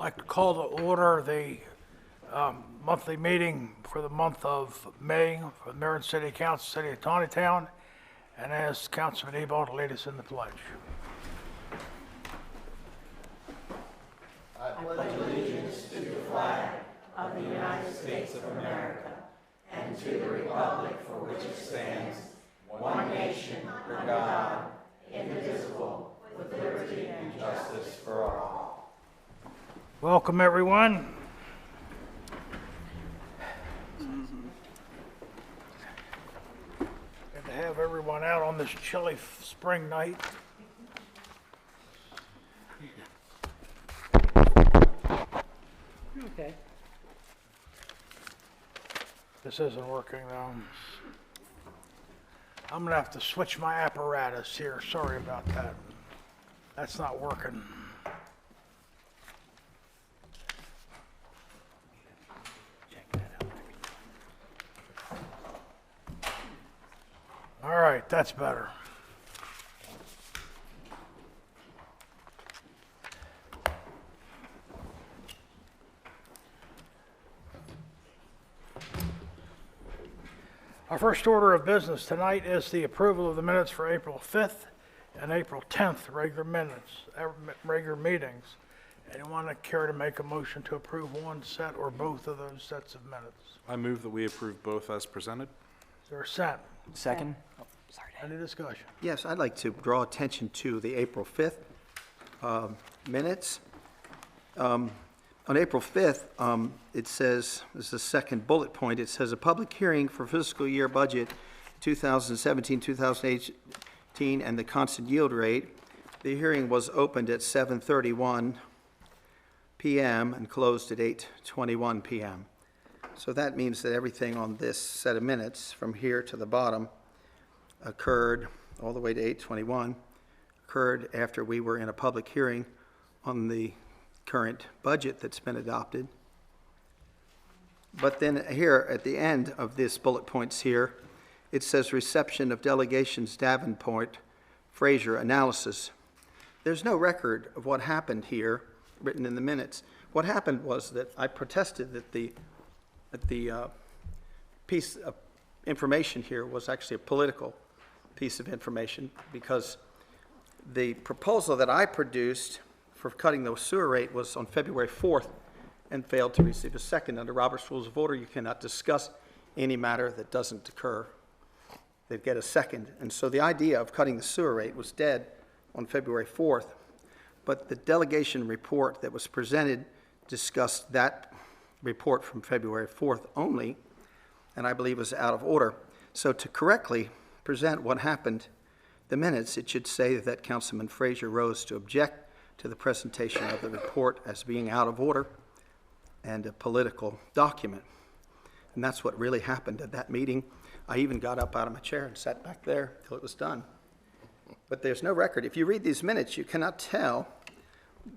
Like to call to order the monthly meeting for the month of May for the Marion City Council, City of Taneytown, and ask Councilman Ebal to lead us in the pledge. Welcome, everyone. Good to have everyone out on this chilly spring night. Okay. This isn't working though. I'm gonna have to switch my apparatus here. Sorry about that. That's not working. All right, that's better. Our first order of business tonight is the approval of the minutes for April 5th and April 10th regular meetings. Anyone care to make a motion to approve one set or both of those sets of minutes? I move that we approve both as presented. Is there a second? Second? Any discussion? Yes, I'd like to draw attention to the April 5th minutes. On April 5th, it says, this is the second bullet point, it says, "A public hearing for fiscal year budget 2017-2018 and the constant yield rate." The hearing was opened at 7:31 p.m. and closed at 8:21 p.m. So that means that everything on this set of minutes, from here to the bottom, occurred all the way to 8:21, occurred after we were in a public hearing on the current budget that's been adopted. But then here at the end of this bullet points here, it says reception of delegations Davenport, Fraser analysis. There's no record of what happened here written in the minutes. What happened was that I protested that the piece of information here was actually a political piece of information, because the proposal that I produced for cutting the sewer rate was on February 4th and failed to receive a second. Under Robert's Rules of Order, you cannot discuss any matter that doesn't occur. They'd get a second. And so the idea of cutting the sewer rate was dead on February 4th, but the delegation report that was presented discussed that report from February 4th only, and I believe was out of order. So to correctly present what happened, the minutes, it should say that Councilman Fraser rose to object to the presentation of the report as being out of order and a political document. And that's what really happened at that meeting. I even got up out of my chair and sat back there till it was done. But there's no record. If you read these minutes, you cannot tell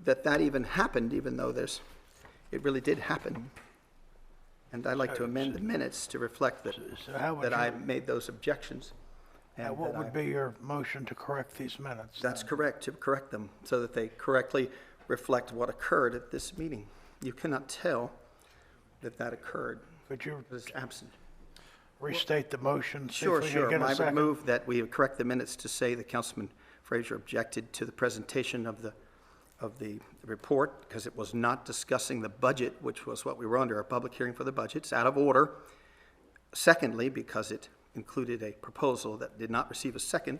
that that even happened, even though it really did happen. And I'd like to amend the minutes to reflect that, that I made those objections. And What would be your motion to correct these minutes? That's correct, to correct them so that they correctly reflect what occurred at this meeting. You cannot tell that that occurred. Could you It was absent. restate the motion? Sure. Get a I would second? move that we correct the minutes to say that Councilman Fraser objected to the presentation of the report because it was not discussing the budget, which was what we were under, a public hearing for the budget. It's out of order. Secondly, because it included a proposal that did not receive a second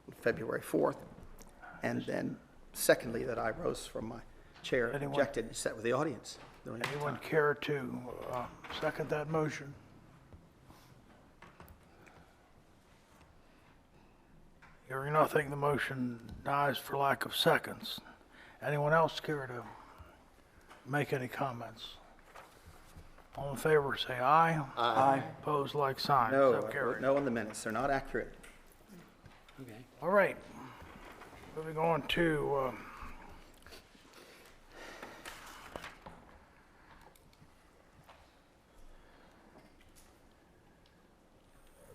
on February 4th. And then secondly, that I rose from my chair, objected, and sat with the audience. Anyone care to second that motion? Hearing nothing, the motion dies for lack of seconds. Anyone else care to make any comments? All in favor, say aye. Aye. Opposed, like sign. No, So I carried. wrote no on the minutes. They're not accurate. Okay. All right. Moving on to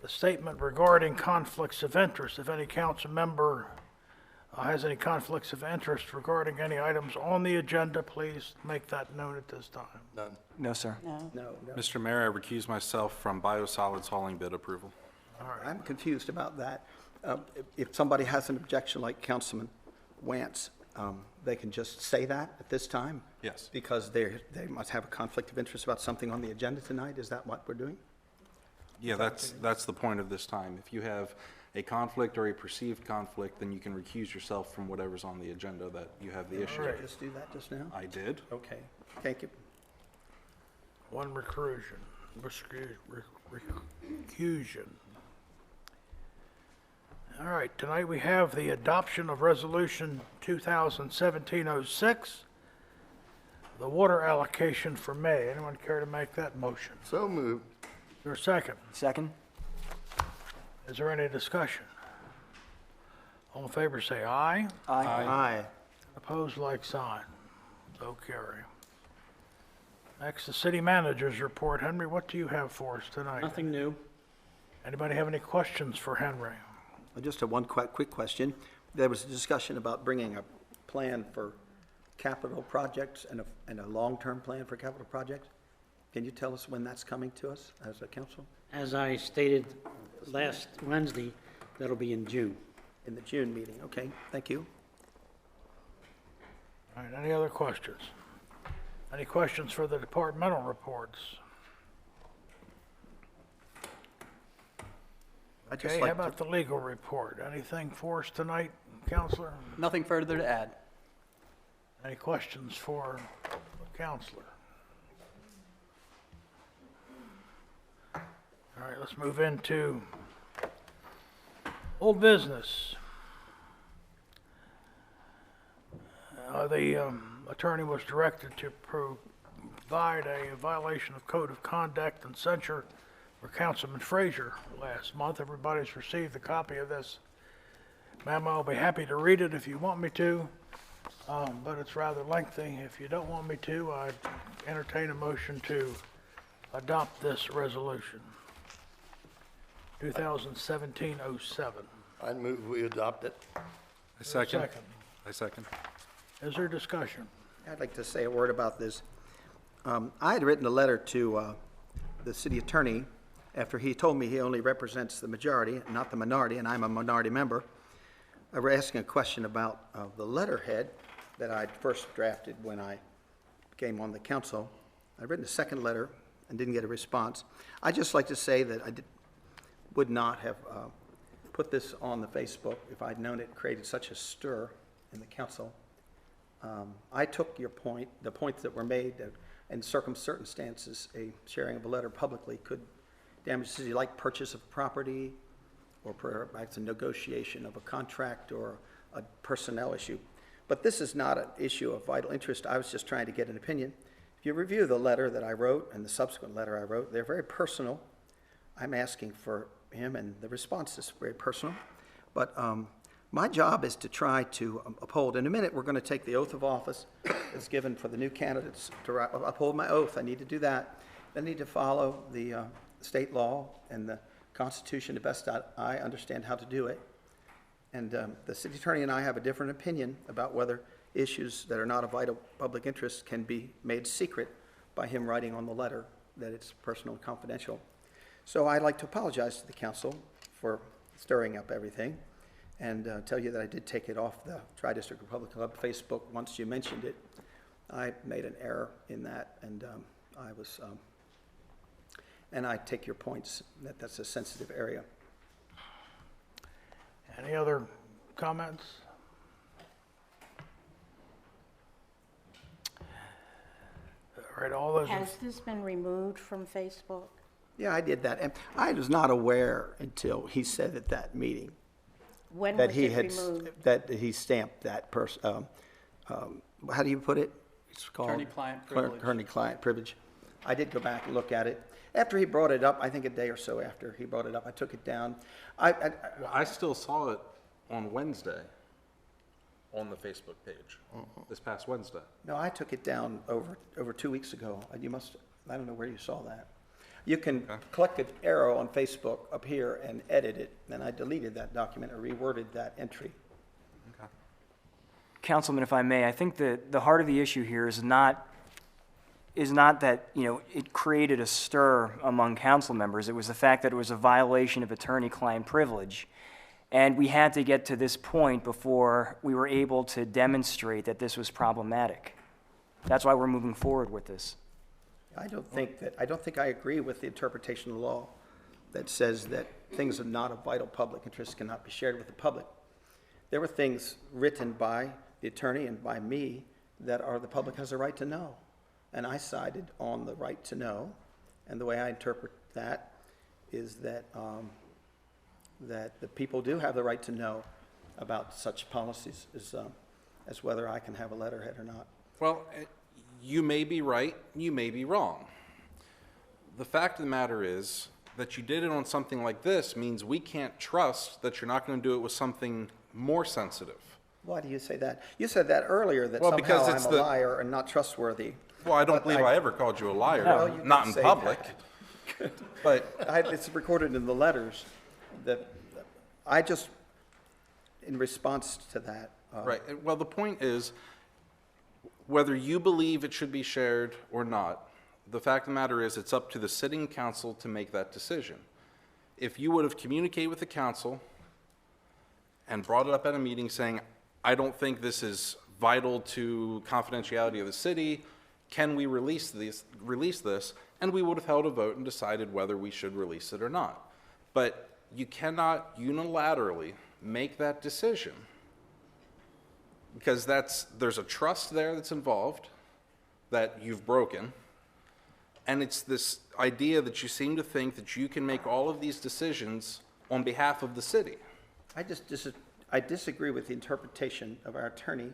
the statement regarding conflicts of interest. If any council member has any conflicts of interest regarding any items on the agenda, please make that known at this time. None. No, sir. No. No, no. Mr. Mayor, I recuse myself from biosolids hauling bid approval. I'm confused about that. If somebody has an objection like Councilman Wance, they can just say that at this time? Yes. Because they must have a conflict of interest about something on the agenda tonight? Is that what we're doing? Yeah, that's the point of this time. If you have a conflict or a perceived conflict, then you can recuse yourself from whatever's on the agenda that you have the issue All right. with. Just do that just now? I did. Okay, thank you. One reclusion. All right, tonight we have the adoption of Resolution 2017-06, the water allocation for May. Anyone care to make that motion? So moved. Is there a second? Second? Is there any discussion? All in favor say aye. Aye. Opposed, like sign. So carry. Next, the city manager's report. Henry, what do you have for us tonight? Nothing new. Anybody have any questions for Henry? Just one quick question. There was a discussion about bringing a plan for capital projects and a long-term plan for capital projects. Can you tell us when that's coming to us as a council? As I stated last Wednesday, that'll be in June. In the June meeting, okay, thank you. All right, any other questions? Any questions for the departmental reports? I'd just Okay, how like to, about the legal report? Anything for us tonight, Counselor? Nothing further to add. Any questions for the counselor? All right, let's move into old business. The attorney was directed to provide a violation of code of conduct and censure for Councilman Frazier last month. Everybody's received a copy of this memo. I'll be happy to read it if you want me to. But it's rather lengthy. If you don't want me to, I'd entertain a motion to adopt this resolution. 2017-07. I move we adopt it. I second. I second. Is there discussion? I'd like to say a word about this. I had written a letter to the city attorney after he told me he only represents the majority, not the minority, and I'm a minority member. I was asking a question about the letterhead that I'd first drafted when I came on the council. I'd written a second letter and didn't get a response. I'd just like to say that I would not have put this on the Facebook if I'd known it created such a stir in the council. I took your point, the points that were made, that in certain circumstances, a sharing of a letter publicly could damage the city, like purchase of property, or perhaps a negotiation of a contract or a personnel issue. But this is not an issue of vital interest. I was just trying to get an opinion. If you review the letter that I wrote and the subsequent letter I wrote, they're very personal. I'm asking for him, and the response is very personal. But my job is to try to uphold. In a minute, we're going to take the oath of office that's given for the new candidates to uphold my oath. I need to do that. I need to follow the state law and the Constitution the best I understand how to do it. And the city attorney and I have a different opinion about whether issues that are not of vital public interest can be made secret by him writing on the letter that it's personal and confidential. So I'd like to apologize to the council for stirring up everything and tell you that I did take it off the Tri-District Republican Club Facebook once you mentioned it. I made an error in that, and and I take your points that that's a sensitive area. Any other comments? All right, all those, Has this been removed from Facebook? Yeah, I did that, and I was not aware until he said at that meeting When that was he it had, removed? that he stamped that person, how do you put it? It's called Attorney-client privilege. Attorney-client privilege. I did go back and look at it. After he brought it up, I think a day or so after he brought it up, I took it down. Well, I still saw it on Wednesday on the Facebook page, this past Wednesday. No, I took it down over 2 weeks ago. You must, I don't know where you saw that. You can click an arrow on Facebook up here and edit it, and I deleted that document or reworded that entry. Okay. Councilman, if I may, I think the heart of the issue here is not that, it created a stir among council members. It was the fact that it was a violation of attorney-client privilege. And we had to get to this point before we were able to demonstrate that this was problematic. That's why we're moving forward with this. I don't think I agree with the interpretation of the law that says that things of not of vital public interest cannot be shared with the public. There were things written by the attorney and by me that the public has a right to know. And I sided on the right to know. And the way I interpret that is that, that the people do have the right to know about such policies as whether I can have a letterhead or not. Well, you may be right, you may be wrong. The fact of the matter is that you did it on something like this means we can't trust that you're not going to do it with something more sensitive. Why do you say that? You said that earlier, that Well, somehow because I'm it's a the- liar and not trustworthy. Well, I don't But believe I ever called you a liar, Well, you not can in say public. that. But It's recorded in the letters that I just, in response to that. Right. Well, the point is, whether you believe it should be shared or not, the fact of the matter is it's up to the sitting council to make that decision. If you would have communicated with the council and brought it up at a meeting saying, I don't think this is vital to confidentiality of the city, can we release this? And we would have held a vote and decided whether we should release it or not. But you cannot unilaterally make that decision, because there's a trust there that's involved that you've broken, and it's this idea that you seem to think that you can make all of these decisions on behalf of the city. I disagree with the interpretation of our attorney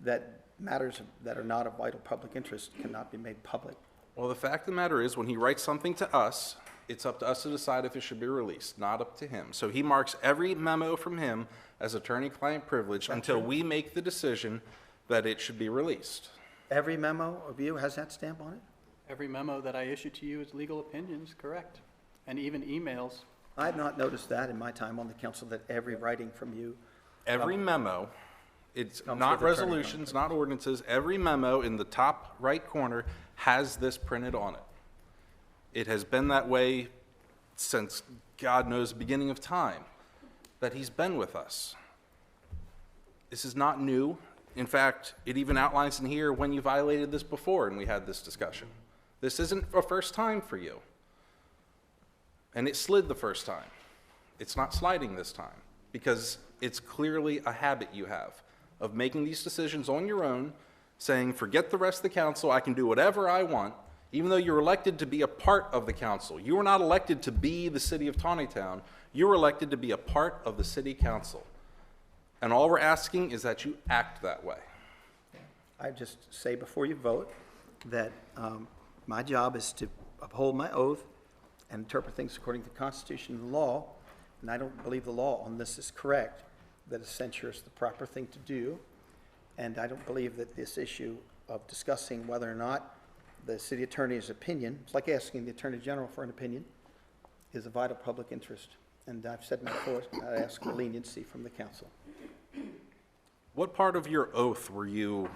that matters that are not of vital public interest cannot be made public. Well, the fact of the matter is, when he writes something to us, it's up to us to decide if it should be released, not up to him. So he marks every memo from him as attorney-client privilege until we make the decision that it should be released. Every memo of you has that stamp on it? Every memo that I issue to you is legal opinions, correct? And even emails. I have not noticed that in my time on the council, that every writing from you. Every memo, it's Comes not with attorney resolutions, not ordinances, every memo in the top right corner has this printed on it. It has been that way since, God knows, the beginning of time, that he's been with us. This is not new. In fact, it even outlines in here when you violated this before and we had this discussion. This isn't a first time for you. And it slid the first time. It's not sliding this time, because it's clearly a habit you have of making these decisions on your own, saying, forget the rest of the council, I can do whatever I want, even though you're elected to be a part of the council. You were not elected to be the city of Taneytown. You were elected to be a part of the city council. And all we're asking is that you act that way. I just say before you vote that my job is to uphold my oath and interpret things according to the Constitution and the law, and I don't believe the law on this is correct, that a censure is the proper thing to do, and I don't believe that this issue of discussing whether or not the city attorney's opinion, it's like asking the Attorney General for an opinion, is a vital public interest. And I've said before, I ask for leniency from the council. What part of your oath were you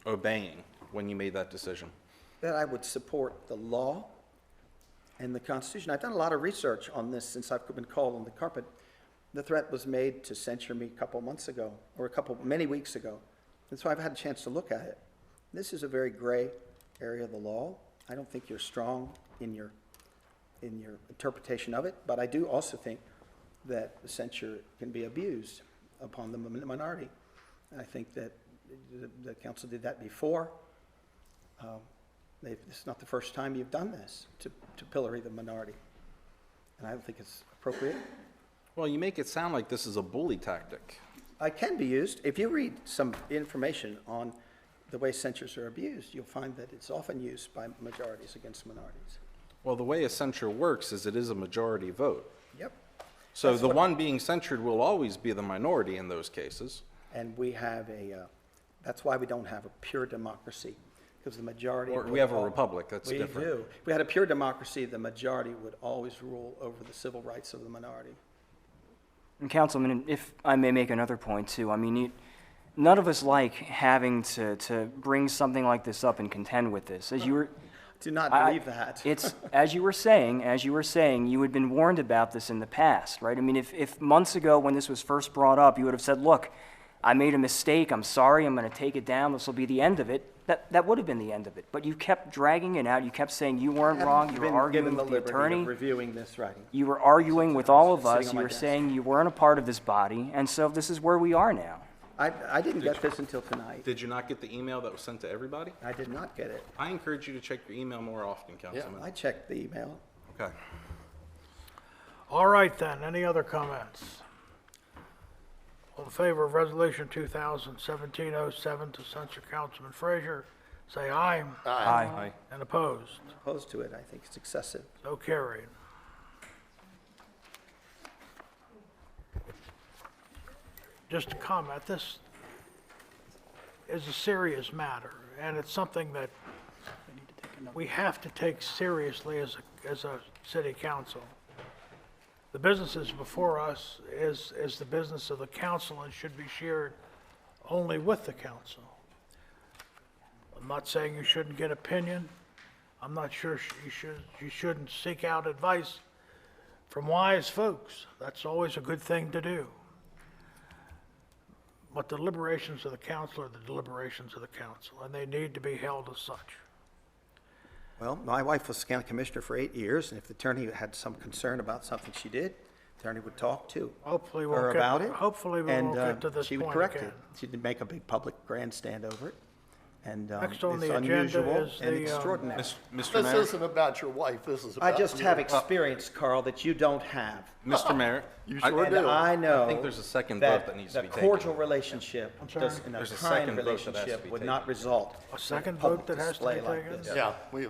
obeying when you made that decision? That I would support the law and the Constitution. I've done a lot of research on this since I've been called on the carpet. The threat was made to censure me a couple months ago, or many weeks ago, and so I've had a chance to look at it. This is a very gray area of the law. I don't think you're strong in your interpretation of it, but I do also think that the censure can be abused upon the minority. And I think that the council did that before. It's not the first time you've done this, to pillory the minority. And I don't think it's appropriate. Well, you make it sound like this is a bully tactic. It can be used. If you read some information on the way censures are abused, you'll find that it's often used by majorities against minorities. Well, the way a censure works is it is a majority vote. Yep. So That's the what- one being censured will always be the minority in those cases. And we have that's why we don't have a pure democracy, because the majority. Or would we have a al- republic, that's We different. do. If we had a pure democracy, the majority would always rule over the civil rights of the minority. And Councilman, if I may make another point too, I mean, none of us like having to bring something like this up and contend with this. As you were, Do not I- believe that. It's, as you were saying, you had been warned about this in the past, right? I mean, if months ago when this was first brought up, you would have said, look, I made a mistake, I'm sorry, I'm going to take it down, this will be the end of it, that would have been the end of it. But you kept dragging it out, you kept saying you weren't wrong, you were Been arguing given with the liberty of attorney, reviewing this writing. you were arguing with all of Sitting us, on you my were desk. saying you weren't a part of this body, and so this is where we are now. I didn't get this until tonight. Did you not get the email that was sent to everybody? I did not get it. I encourage you to check your email more often, Councilman. I checked the email. Okay. All right then, any other comments? All in favor of Resolution 2017-07 to censure Councilman Frazier, say aye. Aye. And opposed? Opposed to it, I think it's excessive. So carried. Just a comment, this is a serious matter, and it's something that we have to take seriously as a city council. The businesses before us is the business of the council and should be shared only with the council. I'm not saying you shouldn't get opinion. I'm not sure you shouldn't seek out advice from wise folks. That's always a good thing to do. But the deliberations of the council are the deliberations of the council, and they need to be held as such. Well, my wife was county commissioner for 8 years, and if the attorney had some concern about something she did, the attorney would talk to Hopefully we her won't get, about it. hopefully we and, won't get to this she would point correct again. it. She didn't make a big public grandstand over it. And Next on it's the agenda unusual is and the, extraordinary. Mr. This Mayor, isn't about your wife, this is I about just you. have experience, Carl, that you don't have. Mr. Mayor, You I- sure And do. I know I think there's a second vote that needs to be the taken. cordial relationship, does- and a There's a kind second vote that has to relationship be would taken. not result. A second public vote that has to be display like taken? this. Yeah, we,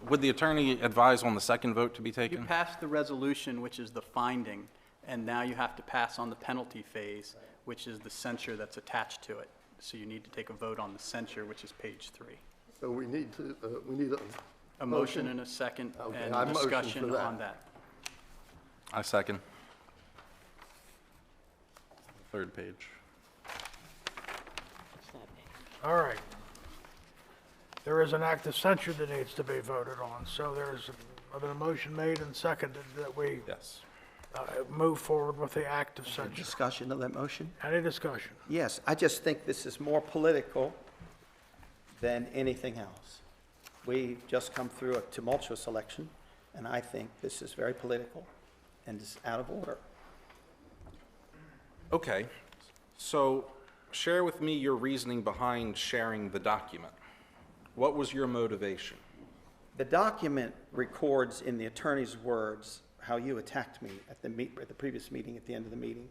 would the attorney advise on the second vote to be You taken? passed the resolution, which is the finding, and now you have to pass on the penalty phase, which is the censure that's attached to it. So you need to take a vote on the censure, which is page 3. so we need A motion and a second Okay, and I motion for discussion that. on that. I second. Third page. All right. There is an act of censure that needs to be voted on, so there's been a motion made and seconded that we Yes. move forward with the act of censure. Discussion of that motion? Any discussion? Yes, I just think this is more political than anything else. We've just come through a tumultuous election, and I think this is very political and is out of order. Okay, so share with me your reasoning behind sharing the document. What was your motivation? The document records in the attorney's words how you attacked me at the previous meeting, at the end of the meeting.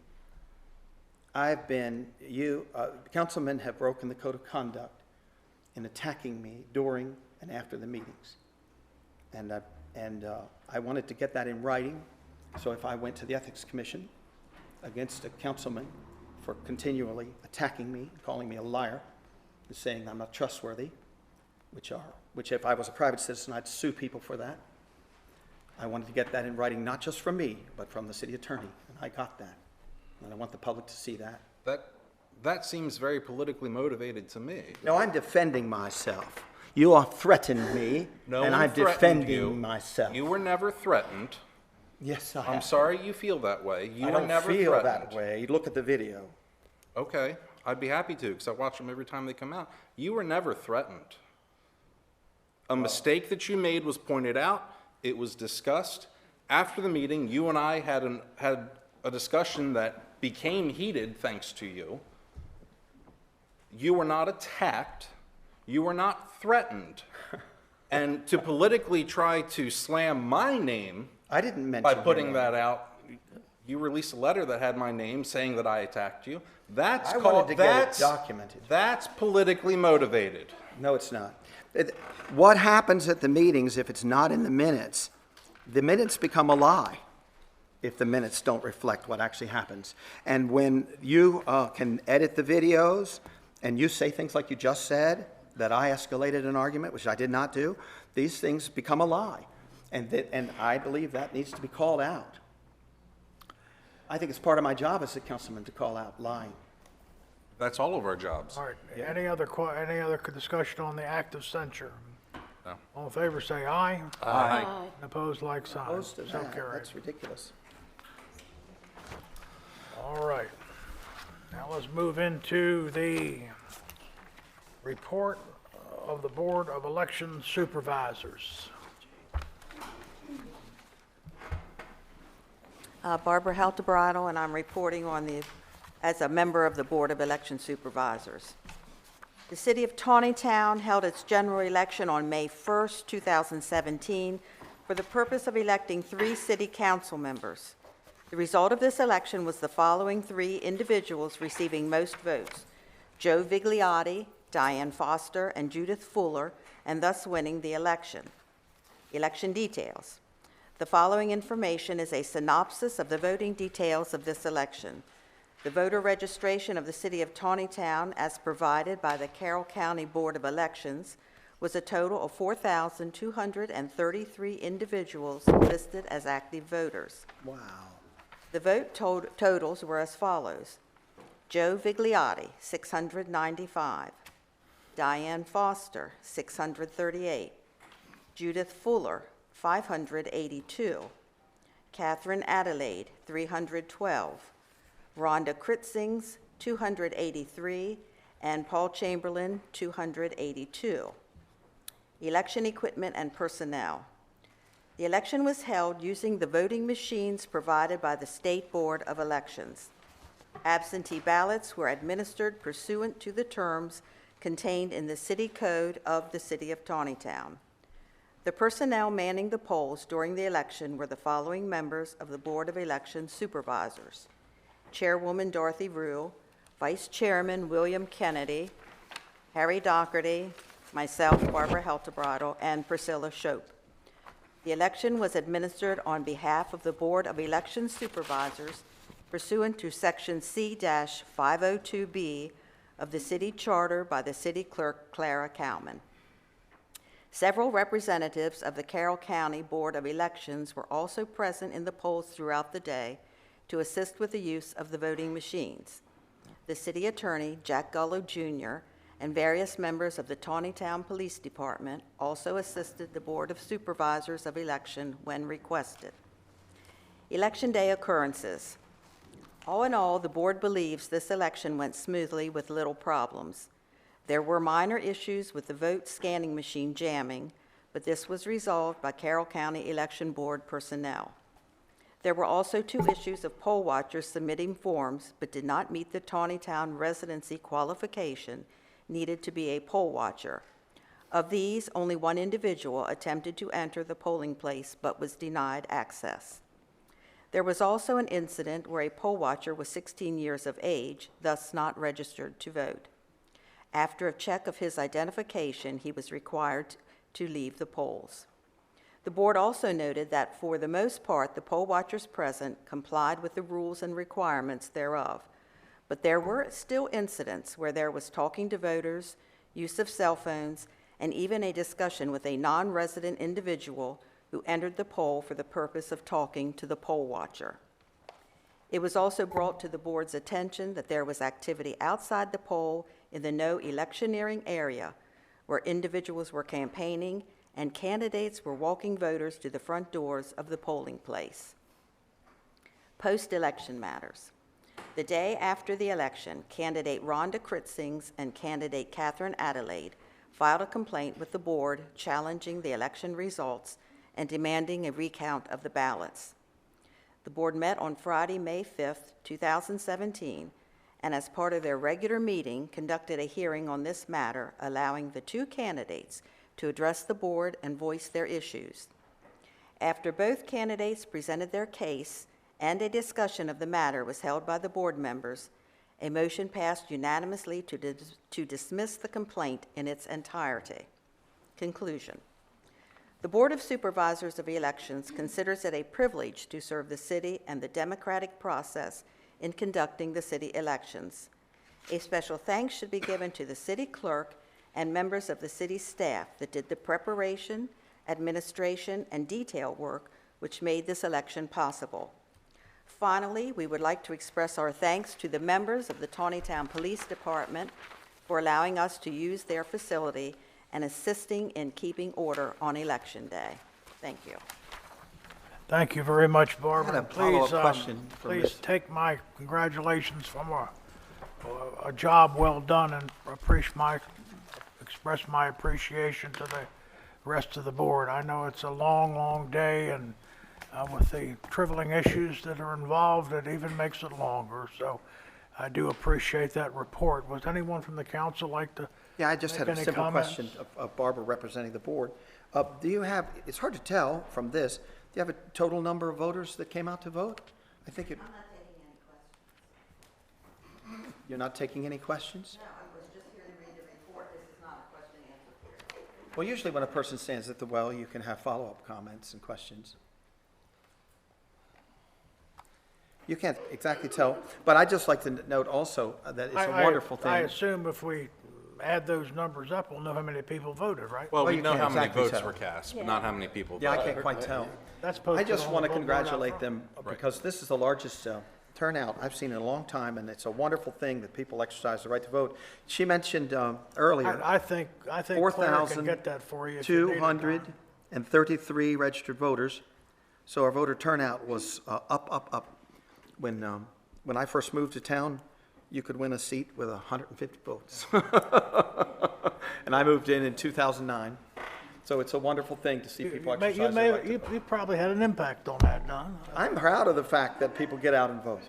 Councilmen have broken the code of conduct in attacking me during and after the meetings. And I wanted to get that in writing, so if I went to the Ethics Commission against a councilman for continually attacking me, calling me a liar, and saying I'm not trustworthy, which if I was a private citizen, I'd sue people for that. I wanted to get that in writing, not just from me, but from the city attorney, and I got that. And I want the public to see that. That seems very politically motivated to me. No, I'm defending myself. You are threatening me, No and one I'm threatened you. defending myself. You were never threatened. Yes, I I'm have. sorry you feel that way. You I were don't never feel threatened. that way. Look at the video. Okay, I'd be happy to, because I watch them every time they come out. You were never threatened. A mistake that you made was pointed out. It was discussed. After the meeting, you and I had a discussion that became heated thanks to you. You were not attacked. You were not threatened. And to politically try to slam my name I didn't mention by your putting name. that out, you released a letter that had my name saying that I attacked you. That's I called, wanted to get it that's, documented. that's politically motivated. No, it's not. What happens at the meetings if it's not in the minutes become a lie if the minutes don't reflect what actually happens. And when you can edit the videos and you say things like you just said, that I escalated an argument, which I did not do, these things become a lie. And I believe that needs to be called out. I think it's part of my job as a councilman to call out lying. That's all of our jobs. All right, any other discussion on the act of censure? No. All in favor, say aye. Aye. And opposed, like sign. Opposed to So that, carried. that's ridiculous. All right. Now let's move into the report of the Board of Election Supervisors. Barbara Haltebrado, and I'm reporting as a member of the Board of Election Supervisors. The City of Taneytown held its general election on May 1st, 2017, for the purpose of electing 3 city council members. The result of this election was the following 3 individuals receiving most votes: Joe Vigliotti, Diane Foster, and Judith Fuller, and thus winning the election. Election details. The following information is a synopsis of the voting details of this election. The voter registration of the City of Taneytown, as provided by the Carroll County Board of Elections, was a total of 4,233 individuals listed as active voters. Wow. The vote totals were as follows: Joe Vigliotti, 695; Diane Foster, 638; Judith Fuller, 582; Catherine Adelaide, 312; Rhonda Kritzings, 283; and Paul Chamberlain, 282. Election equipment and personnel. The election was held using the voting machines provided by the State Board of Elections. Absentee ballots were administered pursuant to the terms contained in the City Code of the City of Taneytown. The personnel manning the polls during the election were the following members of the Board of Election Supervisors: Chairwoman Dorothy Rule, Vice Chairman William Kennedy, Harry Doherty, myself, Barbara Haltebrado, and Priscilla Shope. The election was administered on behalf of the Board of Election Supervisors pursuant to Section C-502B of the City Charter by the City Clerk, Clara Cowman. Several representatives of the Carroll County Board of Elections were also present in the polls throughout the day to assist with the use of the voting machines. The City Attorney, Jack Gullo Jr., and various members of the Taneytown Police Department also assisted the Board of Supervisors of Election when requested. Election Day occurrences. All in all, the board believes this election went smoothly with little problems. There were minor issues with the vote scanning machine jamming, but this was resolved by Carroll County Election Board personnel. There were also 2 issues of poll watchers submitting forms but did not meet the Taneytown residency qualification needed to be a poll watcher. Of these, only 1 individual attempted to enter the polling place but was denied access. There was also an incident where a poll watcher was 16 years of age, thus not registered to vote. After a check of his identification, he was required to leave the polls. The board also noted that for the most part, the poll watchers present complied with the rules and requirements thereof, but there were still incidents where there was talking to voters, use of cell phones, and even a discussion with a non-resident individual who entered the poll for the purpose of talking to the poll watcher. It was also brought to the board's attention that there was activity outside the poll in the no electioneering area where individuals were campaigning and candidates were walking voters to the front doors of the polling place. Post-election matters. The day after the election, candidate Rhonda Kritzings and candidate Catherine Adelaide filed a complaint with the board challenging the election results and demanding a recount of the ballots. The board met on Friday, May 5th, 2017, and as part of their regular meeting, conducted a hearing on this matter, allowing the 2 candidates to address the board and voice their issues. After both candidates presented their case and a discussion of the matter was held by the board members, a motion passed unanimously to dismiss the complaint in its entirety. Conclusion. The Board of Supervisors of Elections considers it a privilege to serve the city and the democratic process in conducting the city elections. A special thanks should be given to the city clerk and members of the city staff that did the preparation, administration, and detail work which made this election possible. Finally, we would like to express our thanks to the members of the Taneytown Police Department for allowing us to use their facility and assisting in keeping order on Election Day. Thank you. Thank you very much, Barbara. I had a And please, follow-up question from please Ms. take my congratulations from a job well done, and express my appreciation to the rest of the board. I know it's a long, long day, and with the trivialing issues that are involved, it even makes it longer. So I do appreciate that report. Would anyone from the council like to? Yeah, I just had a Make any simple comments? question of Barbara representing the board. Do you have, it's hard to tell from this, do you have a total number of voters that came out to vote? I think it. You're not taking any questions? No, I was just here to read the report. This is not a question and answer period. Well, usually when a person stands at the well, you can have follow-up comments and questions. You can't exactly tell, but I'd just like to note also that it's a wonderful I thing. assume if we add those numbers up, we'll know how many people voted, right? Well, Well, we you know can't how many exactly votes tell. were cast, but not how many people Yeah, I voted. can't quite tell. That's I posted just on want the to billboard out congratulate front. them because this is the largest turnout I've seen in a long time, and it's a wonderful thing that people exercise the right to vote. She mentioned earlier, I think Claire can get that for you if you need it, Don. 4,233 registered voters. So our voter turnout was up. When I first moved to town, you could win a seat with 150 votes. And I moved in 2009. So it's a wonderful thing to see people exercise their right to vote. You probably had an impact on that, Don. I'm proud of the fact that people get out and vote.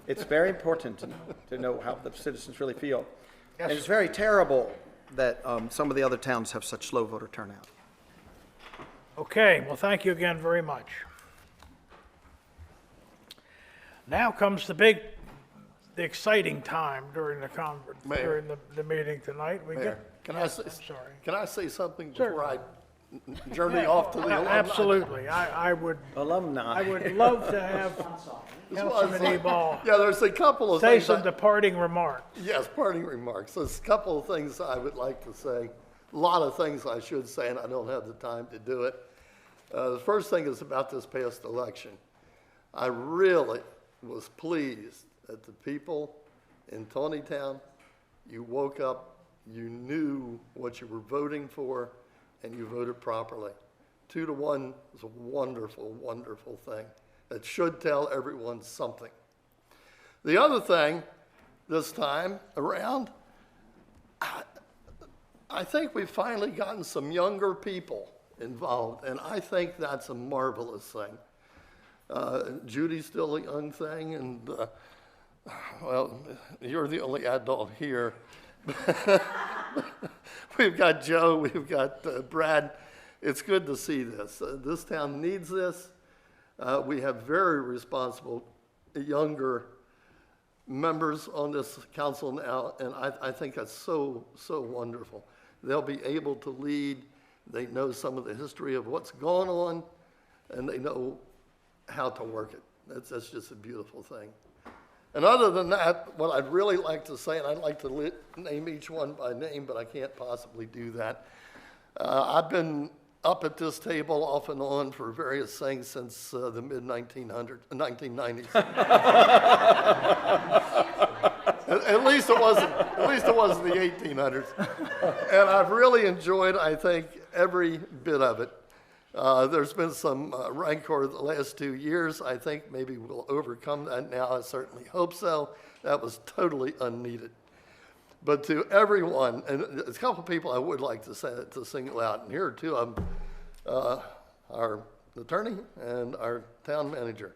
It's very important to know how the citizens really feel. And Yes. it's very terrible that some of the other towns have such low voter turnout. Okay, well, thank you again very much. Now comes the exciting time during Mayor. during the meeting tonight. We Mayor, get, can I say, I'm sorry. can I say something Sure. before I journey off to the alumni? Absolutely. I would Alumni. love to have Councilman Ebal Yeah, there's a couple of say things. some departing remarks. Yes, parting remarks. There's a couple of things I would like to say. A lot of things I should say, and I don't have the time to do it. The first thing is about this past election. I really was pleased that the people in Taneytown, you woke up, you knew what you were voting for, and you voted properly. 2-1 is a wonderful, wonderful thing. It should tell everyone something. The other thing, this time around, I think we've finally gotten some younger people involved, and I think that's a marvelous thing. Judy's still a young thing, and, well, you're the only adult here. We've got Joe, we've got Brad. It's good to see this. This town needs this. We have very responsible younger members on this council now, and I think that's so, so wonderful. They'll be able to lead. They know some of the history of what's going on, and they know how to work it. That's just a beautiful thing. And other than that, what I'd really like to say, and I'd like to name each one by name, but I can't possibly do that. I've been up at this table off and on for various things since the mid-1990s. At least it wasn't the 1800s. And I've really enjoyed, I think, every bit of it. There's been some rancor the last 2 years. I think maybe we'll overcome that now. I certainly hope so. That was totally unneeded. But to everyone, and there's a couple of people I would like to single out, and here are two of them, our attorney and our town manager.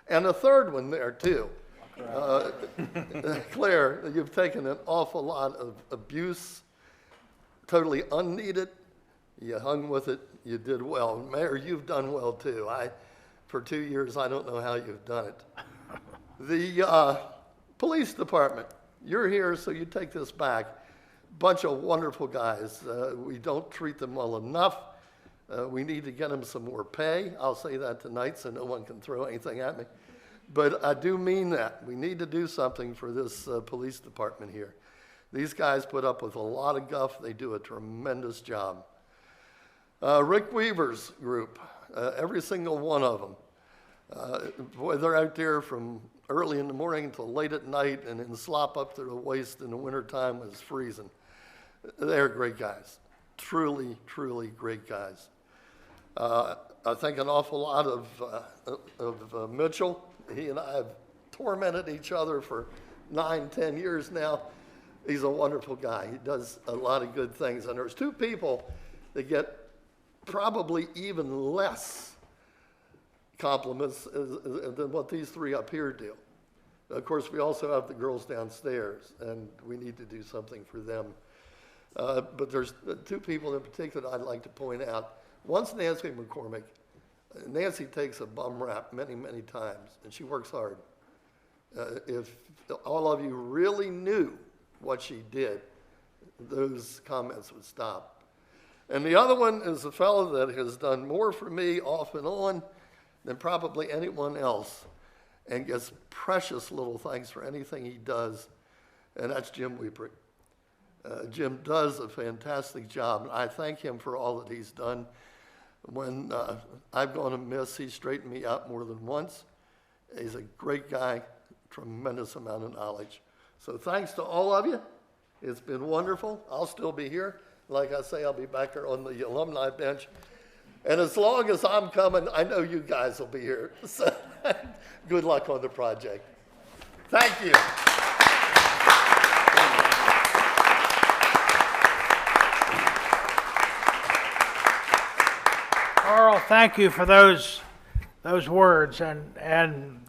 And a third one there too. Claire, you've taken an awful lot of abuse, totally unneeded. You hung with it. You did well. Mayor, you've done well too. For 2 years, I don't know how you've done it. The police department, you're here, so you take this back. Bunch of wonderful guys. We don't treat them well enough. We need to get them some more pay. I'll say that tonight so no one can throw anything at me. But I do mean that. We need to do something for this police department here. These guys put up with a lot of guff. They do a tremendous job. Rick Weaver's group, every single one of them. Boy, they're out there from early in the morning until late at night and in slop up to the waist in the wintertime when it's freezing. They're great guys, truly, truly great guys. I think an awful lot of Mitchell. He and I have tormented each other for 9, 10 years now. He's a wonderful guy. He does a lot of good things. And there's two people that get probably even less compliments than what these three up here do. Of course, we also have the girls downstairs, and we need to do something for them. But there's two people in particular I'd like to point out. One's Nancy McCormick. Nancy takes a bum rap many, many times, and she works hard. If all of you really knew what she did, those comments would stop. And the other one is a fellow that has done more for me off and on than probably anyone else, and gets precious little thanks for anything he does, and that's Jim Weeper. Jim does a fantastic job, and I thank him for all that he's done. When I've gone amiss, he's straightened me out more than once. He's a great guy, tremendous amount of knowledge. So thanks to all of you. It's been wonderful. I'll still be here. Like I say, I'll be back there on the alumni bench. And as long as I'm coming, I know you guys will be here. So good luck on the project. Thank you. Carl, thank you for those words, and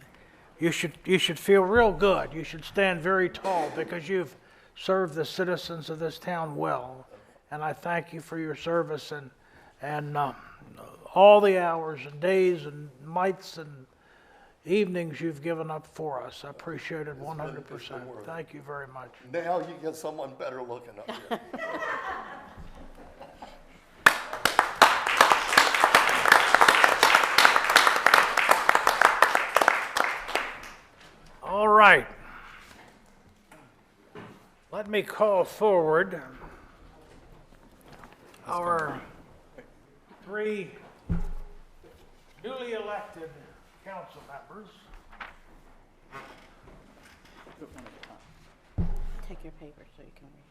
you should feel real good. You should stand very tall because you've served the citizens of this town well, and I thank you for your service and all the hours and days and nights and evenings you've given up for us. I appreciate it 100%. Thank you very much. Now you get someone better looking up here. All right. Let me call forward our three newly elected council members. Take your paper so you can read.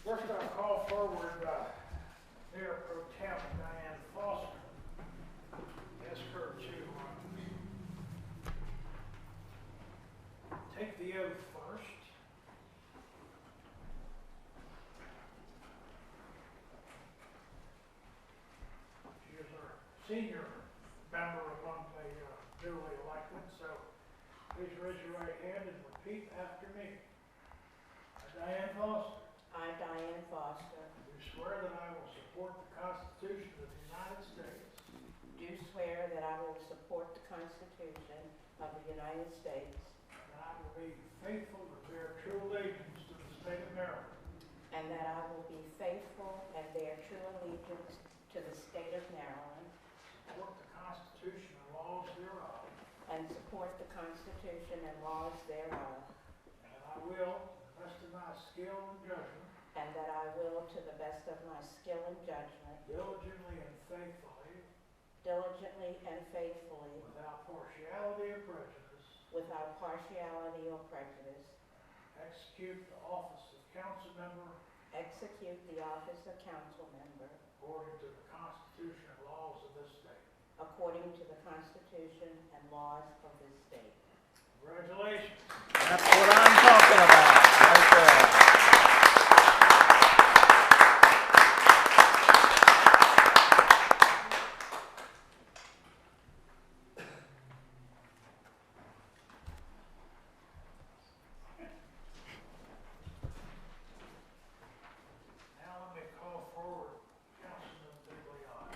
First, I'll call forward Mayor Pro Tem Diane Foster. Ask her to take the oath first. She is our senior member among the newly elected, so please raise your right hand and repeat after me. Diane Foster. I, Diane Foster, Do swear that I will support the Constitution of the United States do swear that I will support the Constitution of the United States and I will be faithful to bear true allegiance to the state of Maryland and that I will be faithful and bear true allegiance to the state of Maryland support the Constitution and laws thereof, and support the Constitution and laws thereof, and I will, to the best of my skill and judgment, and that I will, to the best of my skill and judgment, diligently and faithfully, without partiality or prejudice, execute the office of council member according to the Constitution and laws of this state. Congratulations. That's what I'm talking about, right there. Now let me call forward Councilman Bigliotti.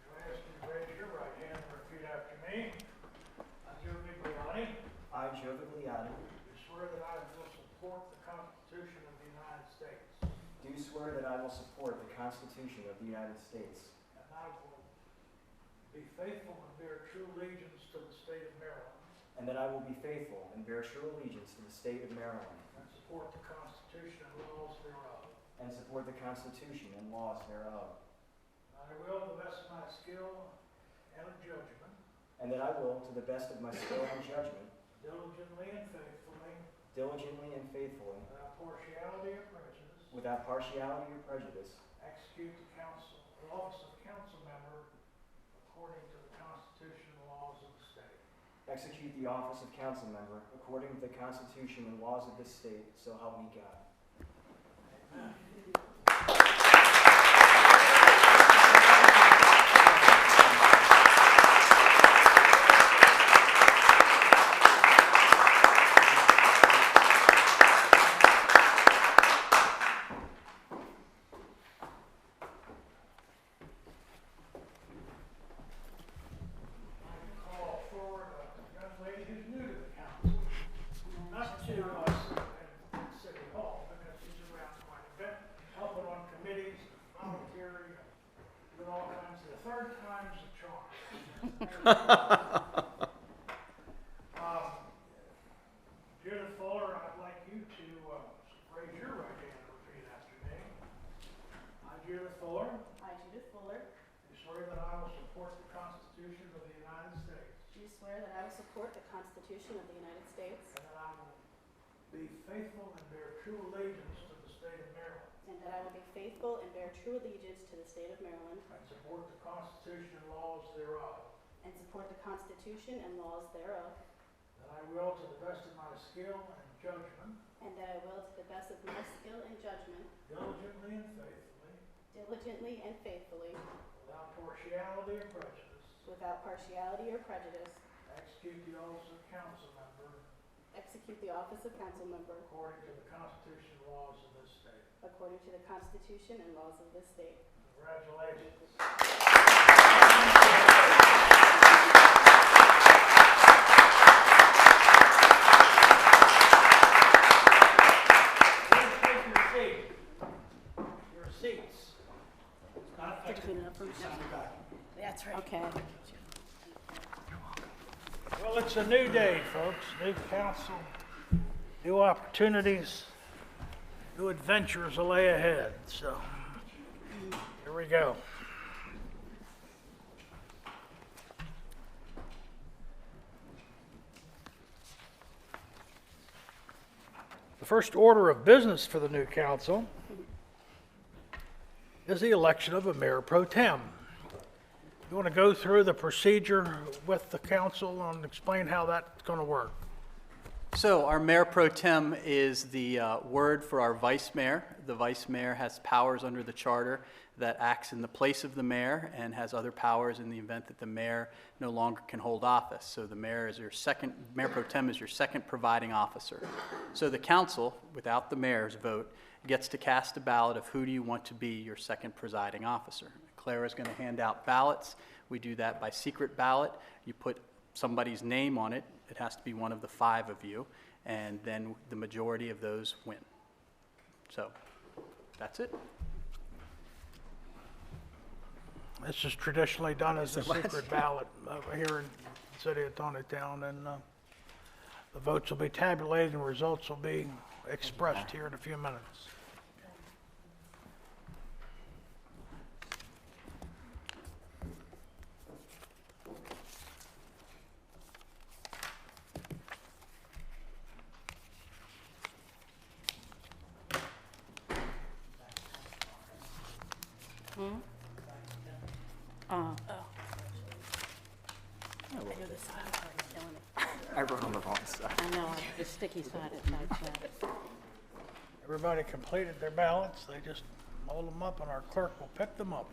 I ask you to raise your right hand and repeat after me. I, Joe Bigliotti, I, Joe Vigliotti, do swear that I will support the Constitution of the United States, do swear that I will support the Constitution of the United States, and I will be faithful and bear true allegiance to the state of Maryland, and that I will be faithful and bear true allegiance to the state of Maryland and support the Constitution and laws thereof. and support the Constitution and laws thereof, I will, to the best of my skill and of judgment, and that I will, to the best of my skill and judgment, diligently and faithfully, without partiality or prejudice, without partiality or prejudice, execute the office of council member according to the Constitution and laws of the state. execute the office of council member according to the Constitution and laws of this state, so help me God. Call forward a young lady who's new to the council, not to us at City Hall, because she's around quite a bit, helping on committees, volunteering, doing all kinds of, the third time's a charm. Judith Fuller, I'd like you to raise your right hand and repeat after me. I, Judith Fuller, I, Judith Fuller, do swear that I will support the Constitution of the United States, do swear that I will support the Constitution of the United States, and that I will be faithful and bear true allegiance to the state of Maryland, and that I will be faithful and bear true allegiance to the state of Maryland, and support the Constitution and laws thereof, and support the Constitution and laws thereof, that I will, to the best of my skill and judgment, and that I will, to the best of my skill and judgment, diligently and faithfully, without partiality or prejudice, execute the office of council member execute the office of council member according to the Constitution and laws of this state. according to the Constitution and laws of this state. Congratulations. Your seats. That's right. Okay. Well, it's a new day, folks. New council, new opportunities, new adventures lay ahead. So, here we go. The first order of business for the new council is the election of a mayor pro tem. You want to go through the procedure with the council and explain how that's going to work? So our mayor pro tem is the word for our vice mayor. The vice mayor has powers under the charter that acts in the place of the mayor and has other powers in the event that the mayor no longer can hold office. So the mayor is your second, mayor pro tem is your second providing officer. So the council, without the mayor's vote, gets to cast a ballot of who do you want to be your second presiding officer. Clara is going to hand out ballots. We do that by secret ballot. You put somebody's name on it. It has to be one of the 5 of you, and then the majority of those win. So that's it. This is traditionally done as a secret ballot over here in the city of Taneytown, and the votes will be tabulated and results will be expressed here in a few minutes. I wrote on the wrong side. I know, the sticky side is like that. Everybody completed their ballots. They just hold them up and our clerk will pick them up.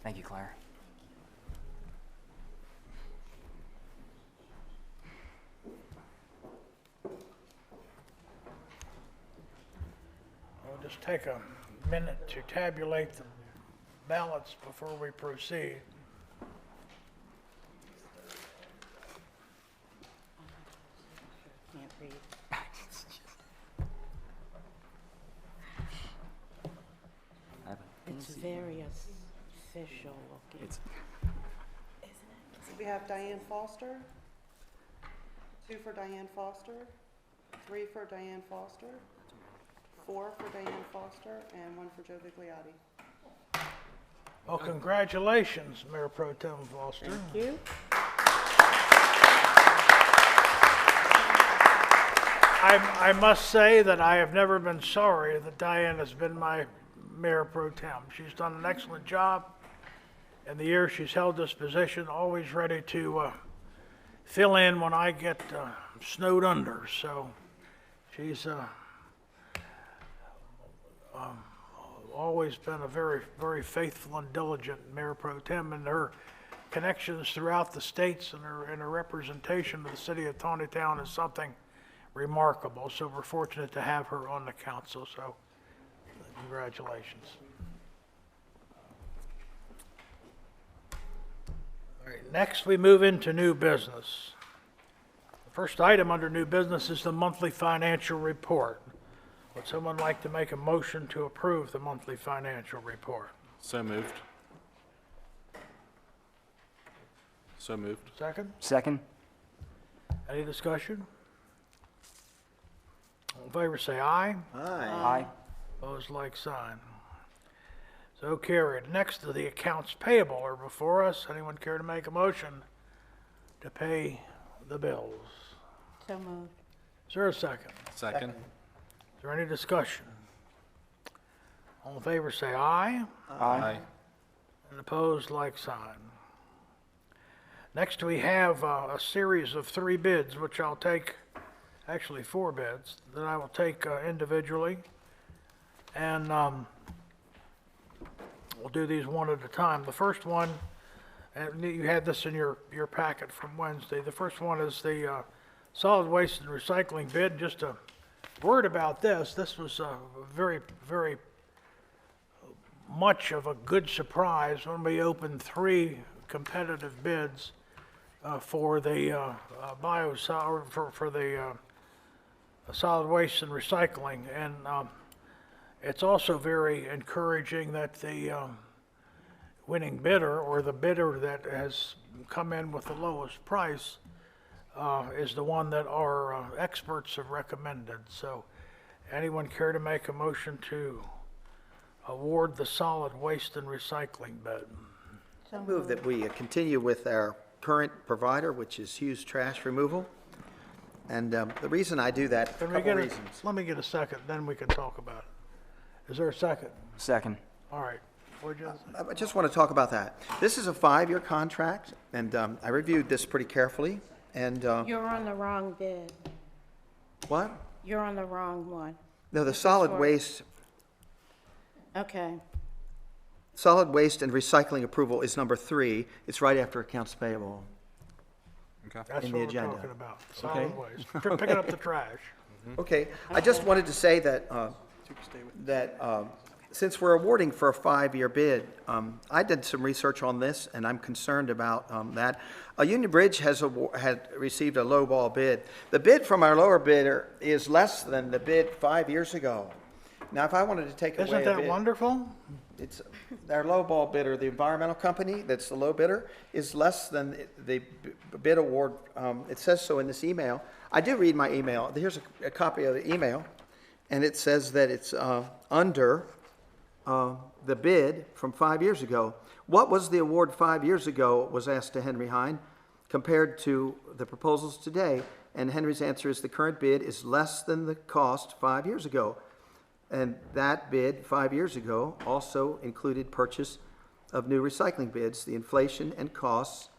Thank you, Claire. We'll just take a minute to tabulate the ballots before we proceed. Can't read. It's very official looking. It's, Isn't it? So we have Diane Foster, 2 for Diane Foster, 3 for Diane Foster, 4 for Diane Foster, and 1 for Joe Bigliotti. Well, congratulations, Mayor Pro Tem Foster. Thank you. I must say that I have never been sorry that Diane has been my Mayor Pro Tem. She's done an excellent job in the years she's held this position, always ready to fill in when I get snowed under. So she's always been a very, very faithful and diligent Mayor Pro Tem, and her connections throughout the states and her representation of the city of Taneytown is something remarkable. So we're fortunate to have her on the council. So congratulations. All right, next we move into new business. The first item under new business is the monthly financial report. Would someone like to make a motion to approve the monthly financial report? So moved. So moved. Second? Second? Any discussion? All in favor say aye. Aye. Opposed, like sign. So carried. Next to the accounts payable are before us. Anyone care to make a motion to pay the bills? So moved. Is there a second? Second. Is there any discussion? All in favor say aye. Aye. And opposed, like sign. Next, we have a series of 3 bids, which I'll take, actually 4 bids, that I will take individually. And we'll do these one at a time. The first one, and you had this in your packet from Wednesday. The first one is the solid waste and recycling bid. Just a word about this. This was very, very much of a good surprise when we opened 3 competitive bids for the solid waste and recycling. And it's also very encouraging that the winning bidder, or the bidder that has come in with the lowest price, is the one that our experts have recommended. So anyone care to make a motion to award the solid waste and recycling bid? So Move that we continue with our current provider, which is Hughes Trash Removal. And the reason I do that, a Can we couple get reasons. let me get a second, then we can talk about it. Is there a second? Second. All right. What'd you say? I just want to talk about that. This is a 5-year contract, and I reviewed this pretty carefully. And You're on the wrong bid. what? You're on the wrong one. No, the solid for- waste, Okay. solid waste and recycling approval is number 3. It's right after accounts payable. That's in what the we're agenda. talking about, solid waste. Picking up the trash. Okay, I just wanted to say that, since we're awarding for a 5-year bid, I did some research on this, and I'm concerned about that. Union Bridge had received a lowball bid. The bid from our lower bidder is less than the bid 5 years ago. Now, if I wanted to take away Isn't a that bid, wonderful? it's our lowball bidder, the environmental company that's the low bidder, is less than the bid award. It says so in this email. I do read my email. Here's a copy of the email, and it says that it's under the bid from 5 years ago. What was the award 5 years ago, was asked to Henry Hine, compared to the proposals today. And Henry's answer is the current bid is less than the cost 5 years ago. And that bid 5 years ago also included purchase of new recycling bids. The inflation and costs,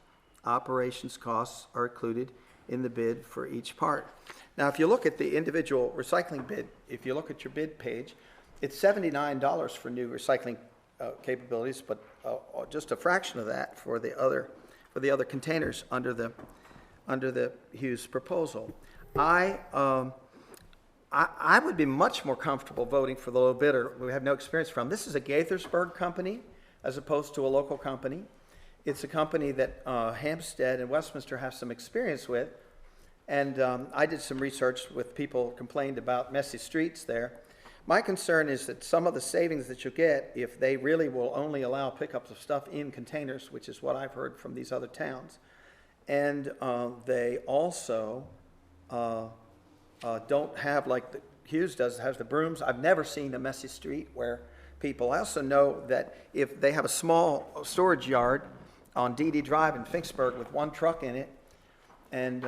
operations costs, are included in the bid for each part. Now, if you look at the individual recycling bid, if you look at your bid page, it's $79 for new recycling capabilities, but just a fraction of that for the other containers under the Hughes proposal. I would be much more comfortable voting for the low bidder we have no experience from. This is a Gaithersburg company as opposed to a local company. It's a company that Hampstead and Westminster have some experience with. And I did some research with people who complained about messy streets there. My concern is that some of the savings that you'll get, if they really will only allow pickups of stuff in containers, which is what I've heard from these other towns, And they also don't have, like Hughes does, has the brooms. I've never seen a messy street where people, I also know that if they have a small storage yard on DD Drive in Finksburg with one truck in it, and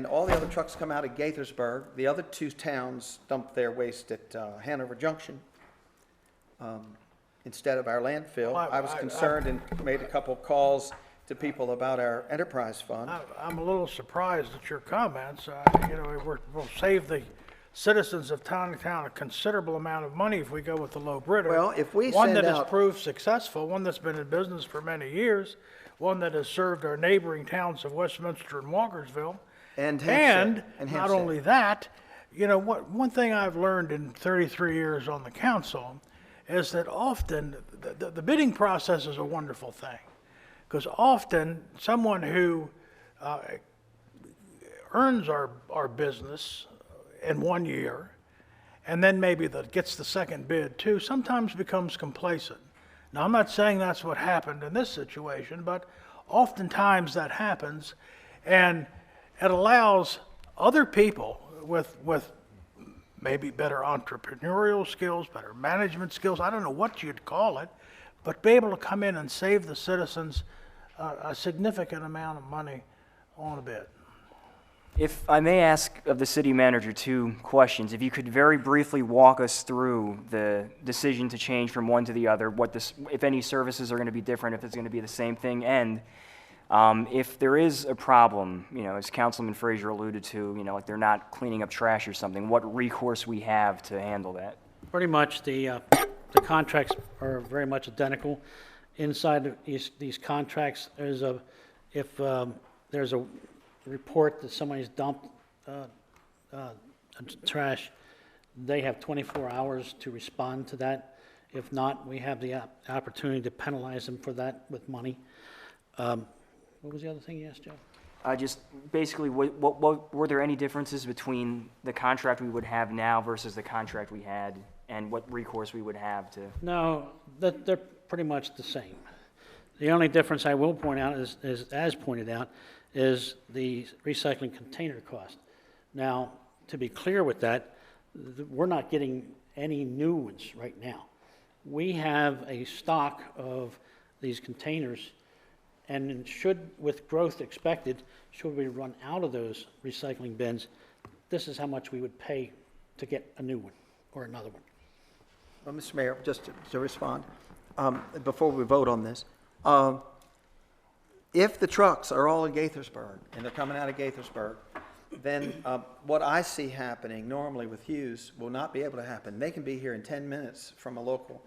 all the other trucks come out of Gaithersburg, the other two towns dump their waste at Hanover Junction instead of our landfill. Well, I was concerned and made a couple calls to people about our enterprise fund. I'm a little surprised at your comments. You know, we'll save the citizens of Taneytown a considerable amount of money if we go with the low bidder. Well, if we One send that has out- proved successful, one that's been in business for many years, one that has served our neighboring towns of Westminster and Walkersville. And And Hampstead. And not Hampstead. only that, you know, one thing I've learned in 33 years on the council is that often the bidding process is a wonderful thing. Because often someone who earns our business in 1 year and then maybe gets the second bid too, sometimes becomes complacent. Now, I'm not saying that's what happened in this situation, but oftentimes that happens, and it allows other people with maybe better entrepreneurial skills, better management skills, I don't know what you'd call it, but be able to come in and save the citizens a significant amount of money on a bid. If I may ask of the city manager 2 questions, if you could very briefly walk us through the decision to change from one to the other, what this, if any services are going to be different, if it's going to be the same thing, and if there is a problem, you know, as Councilman Frazier alluded to, you know, like they're not cleaning up trash or something, what recourse we have to handle that. Pretty much the contracts are very much identical. Inside of these contracts, if there's a report that somebody's dumped trash, they have 24 hours to respond to that. If not, we have the opportunity to penalize them for that with money. What was the other thing you asked, Joe? Just basically, what were there any differences between the contract we would have now versus the contract we had, and what recourse we would have to? No, they're pretty much the same. The only difference I will point out is as pointed out, is the recycling container cost. Now, to be clear with that, we're not getting any new ones right now. We have a stock of these containers, and with growth expected, should we run out of those recycling bins, this is how much we would pay to get a new one or another one. Well, Mr. Mayor, just to respond, before we vote on this, if the trucks are all in Gaithersburg and they're coming out of Gaithersburg, then what I see happening normally with Hughes will not be able to happen. They can be here in 10 minutes from a local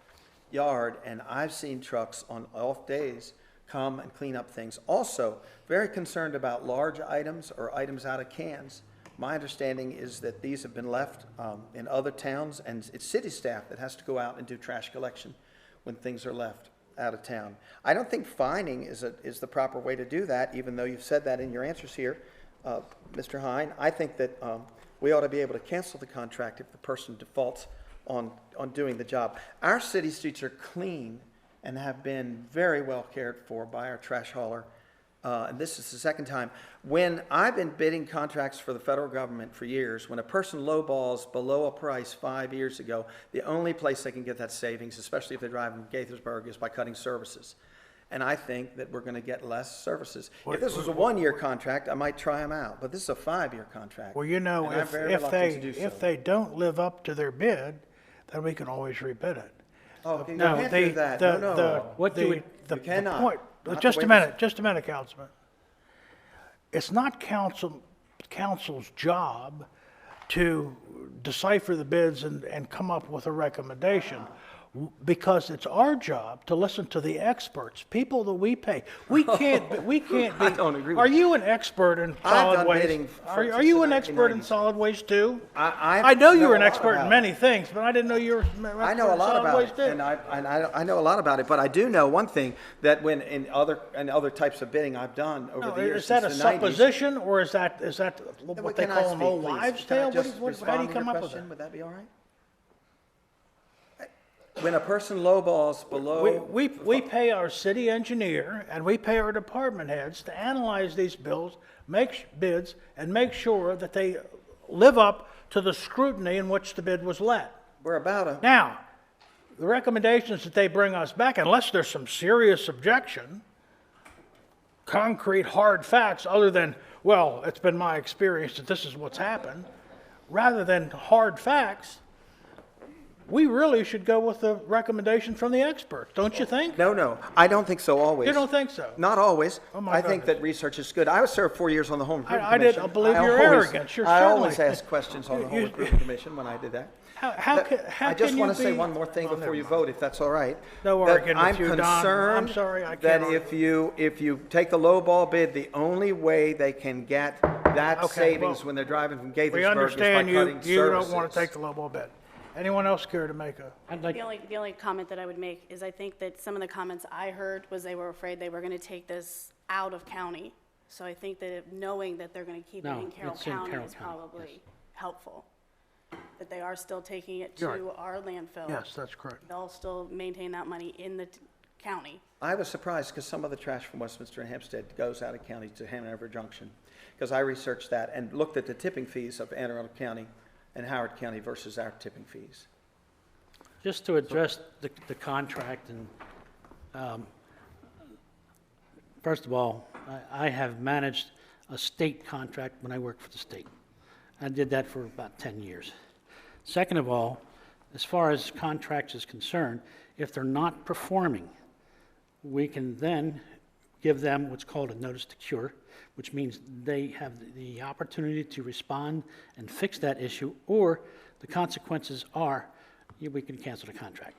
yard, and I've seen trucks on off days come and clean up things. Also, very concerned about large items or items out of cans. My understanding is that these have been left in other towns, and it's city staff that has to go out and do trash collection when things are left out of town. I don't think fining is the proper way to do that, even though you've said that in your answers here, Mr. Hine. I think that we ought to be able to cancel the contract if the person defaults on doing the job. Our city streets are clean and have been very well cared for by our trash hauler. And this is the second time. When I've been bidding contracts for the federal government for years, when a person lowballs below a price 5 years ago, the only place they can get that savings, especially if they're driving from Gaithersburg, is by cutting services. And I think that we're going to get less services. If this was a 1-year contract, I might try them out, but this is a 5-year contract. Well, you know, and I'm very reluctant to do so. if they don't live up to their bid, then we can always rebid it. Oh, you No, can't the- do that. the- No, the- no. the You cannot. point- Not Just the a way minute, Councilman. It's not council's job to decipher the bids and come up with a recommendation, because it's our job to listen to the experts, people that we pay. We can't be. I don't agree with Are that. you an expert in I've solid done waste? bidding Are you an since the expert in 1990s. solid waste too? I I know you know were a an lot expert in about many things, but I didn't know you were an expert I know a in lot solid about waste it, too. and I know a lot about it, but I do know one thing, that when in other types of bidding I've done over the years Is that a since the 90s. supposition, or is that Well, what they can I call an speak, old please? wives' Can I tale? just How do respond you to come your up with question? that? Would that be all right? When a person lowballs below. We pay our city engineer and we pay our department heads to analyze these bills, bids, and make sure that they live up to the scrutiny in which the bid was let. We're about a, Now, the recommendations that they bring us back, unless there's some serious objection, concrete, hard facts, other than, well, it's been my experience that this is what's happened, rather than hard facts, we really should go with the recommendation from the experts, don't you think? no, I don't think so always. You don't think so? Not always. Oh, my I think goodness. that research is good. I was served 4 years on the Home Improvement I Commission. believe your arrogance. You're I certainly- always ask questions on the Home Improvement Commission when I did that. How can I just you want to say be- one more thing Oh, before never you mind. vote, if that's all right. No That arguing with you, Don. I'm concerned sorry, I that can't if you take the lowball bid, the only way they can get that Okay, savings well, when they're driving from We Gaithersburg is by understand cutting you don't want services. to take the lowball bid. Anyone else care to make a? I'd like, The only comment that I would make is I think that some of the comments I heard was they were afraid they were going to take this out of county. So I think that knowing that they're going to keep it No, in Carroll it's in County Carroll is County, probably helpful. That they are still taking it You're to our landfill. Yes, that's correct. They'll still maintain that money in the county. I was surprised because some of the trash from Westminster and Hempstead goes out of county to Hanover Junction. Because I researched that and looked at the tipping fees of Anne Arundel County and Howard County versus our tipping fees. just to address the contract and, first of all, I have managed a state contract when I worked for the state. I did that for about 10 years. Second of all, as far as contracts is concerned, if they're not performing, we can then give them what's called a notice to cure, which means they have the opportunity to respond and fix that issue, or the consequences are we can cancel the contract.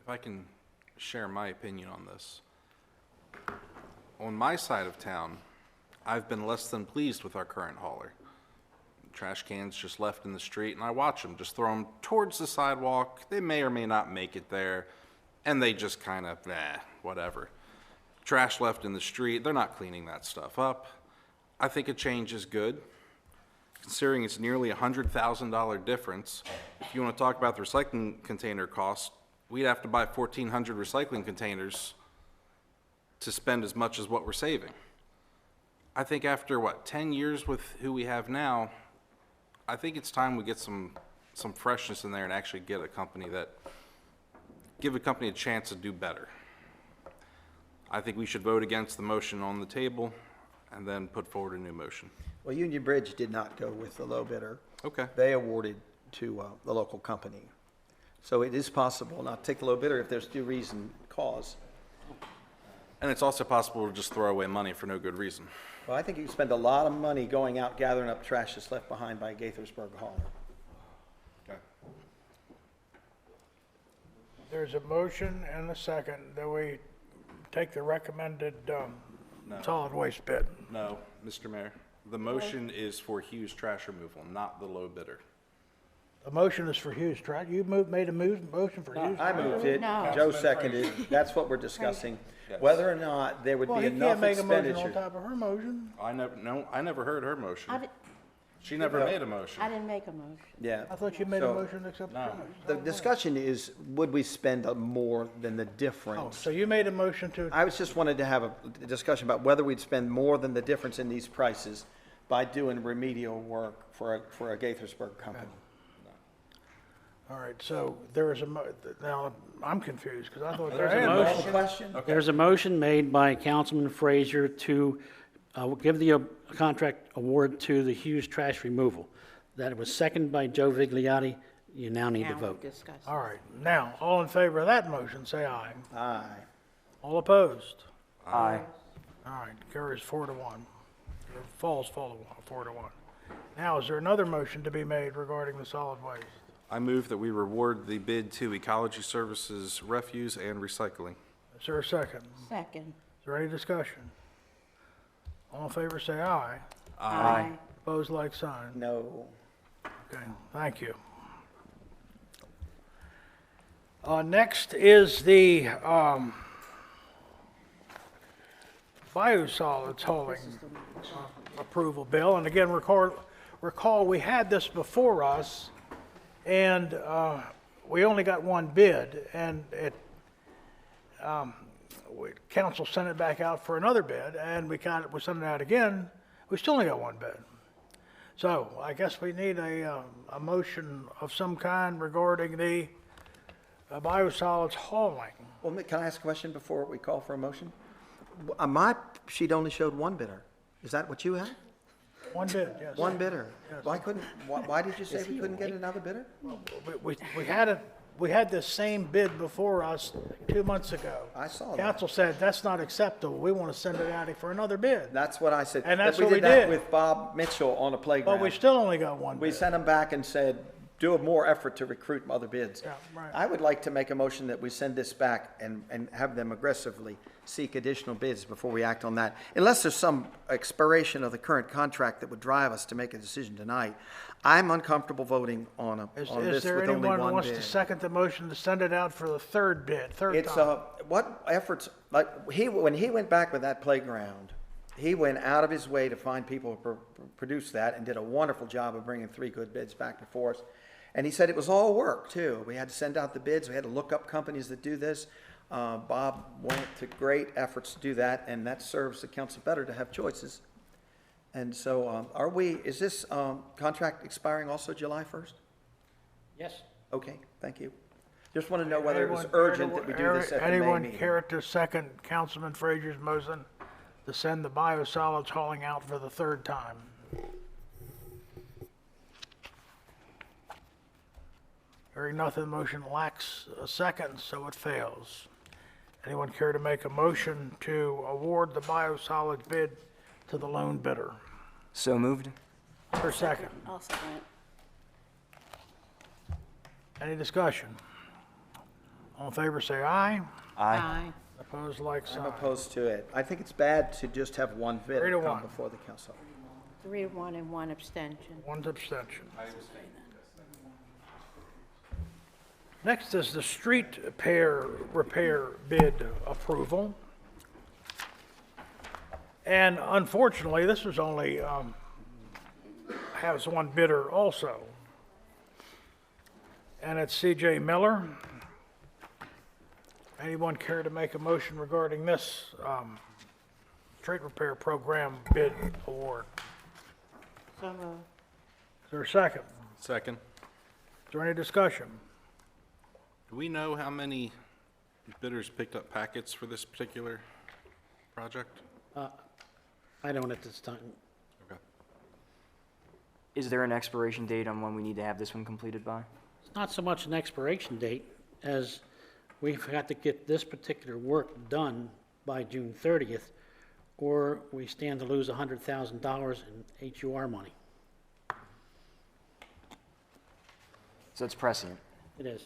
If I can share my opinion on this. On my side of town, I've been less than pleased with our current hauler. Trash cans just left in the street, and I watch them, just throw them towards the sidewalk. They may or may not make it there, and they just kind of, whatever. Trash left in the street, they're not cleaning that stuff up. I think a change is good, considering it's nearly $100,000 difference. If you want to talk about the recycling container cost, we'd have to buy 1,400 recycling containers to spend as much as what we're saving. I think after, 10 years with who we have now, I think it's time we get some freshness in there and actually get a company give a company a chance to do better. I think we should vote against the motion on the table and then put forward a new motion. Well, Union Bridge did not go with the low bidder. Okay. They awarded to the local company. So it is possible not to take the low bidder if there's due reason, cause. And it's also possible to just throw away money for no good reason. Well, I think you can spend a lot of money going out gathering up trash that's left behind by Gaithersburg hauler. Okay. There's a motion and a second that we take the recommended solid waste bid. No, Mr. Mayor, the motion is for Hughes trash removal, not the low bidder. The motion is for Hughes Trash. You made a motion for Hughes. I moved it, No. Joe seconded, that's what we're discussing. Yes. Whether or not there would Well, be he enough can't make a motion on expenditure. top of her motion. I never heard her motion. I She never made a motion. didn't make a motion. Yeah. I thought you made a So, motion to accept the No. motion. The discussion is, would we spend more than the Oh, difference? so you made a motion to, I was just wanted to have a discussion about whether we'd spend more than the difference in these prices by doing remedial work for a Gaithersburg company. all right, so there is now, I'm confused, because I thought There's a there motion. Call the question? There's a motion made by Councilman Frazier to give the contract award to the Hughes Trash Removal. That was seconded by Joe Vigliotti. You now need to Now we vote. discuss. All right, now, all in favor of that motion, say aye. Aye. All opposed? Aye. All right, carries 4-1. Or falls 4-1. Now, is there another motion to be made regarding the solid waste? I move that we reward the bid to Ecology Services Refuse and Recycling. Is there a second? Second. Is there any discussion? All in favor, say aye. Aye. Opposed, like sign. No. Okay, thank you. Next is the biosolids hauling approval bill. And again, recall we had this before us And we only got one bid, and council sent it back out for another bid, and we sent it out again. We still only got one bid. So I guess we need a motion of some kind regarding the biosolids hauling. Well, can I ask a question before we call for a motion? My sheet only showed one bidder. Is that what you had? One bid, yes. One bidder? Why did you say we couldn't get another bidder? We had the same bid before us 2 months ago. I saw that. Council said, that's not acceptable. We want to send it out for another bid. That's what I said. And that's But what we did that did. with Bob Mitchell on a playground. But we still only got one We bid. sent him back and said, do a more effort to recruit other bids. Yeah, right. I would like to make a motion that we send this back and have them aggressively seek additional bids before we act on that. Unless there's some expiration of the current contract that would drive us to make a decision tonight, I'm uncomfortable voting on Is this there with only anyone who one wants to bid. second the motion to send it out for the third bid, third It's, time? what efforts, like, when he went back with that playground, he went out of his way to find people who produced that and did a wonderful job of bringing 3 good bids back before us. And he said it was all work, too. We had to send out the bids, we had to look up companies that do this. Bob went to great efforts to do that, and that serves the council better to have choices. And so, is this contract expiring also July 1st? Yes. Okay, thank you. Just want to know whether it was urgent that we do this at the May Anyone meeting. care to second Councilman Frazier's motion to send the biosolids hauling out for the third time? Hearing nothing, the motion lacks a second, so it fails. Anyone care to make a motion to award the biosolids bid to the lone bidder? So moved. For second. I'll second it. Any discussion? All in favor, say aye. Aye. Opposed, like I'm sign. opposed to it. I think it's bad to just have one 3 bidder to come 1. before the council. 3-1 and 1 abstention. One abstention. Next is the street repair bid approval. And unfortunately, this was only, has one bidder also. And it's C.J. Miller. Anyone care to make a motion regarding this street repair program bid award? So moved. Is there a second? Second. Is there any discussion? Do we know how many bidders picked up packets for this particular project? I don't at this time. Okay. Is there an expiration date on when we need to have this one completed by? It's not so much an expiration date as we've got to get this particular work done by June 30th, or we stand to lose $100,000 in HUR money. So it's prescient. It is.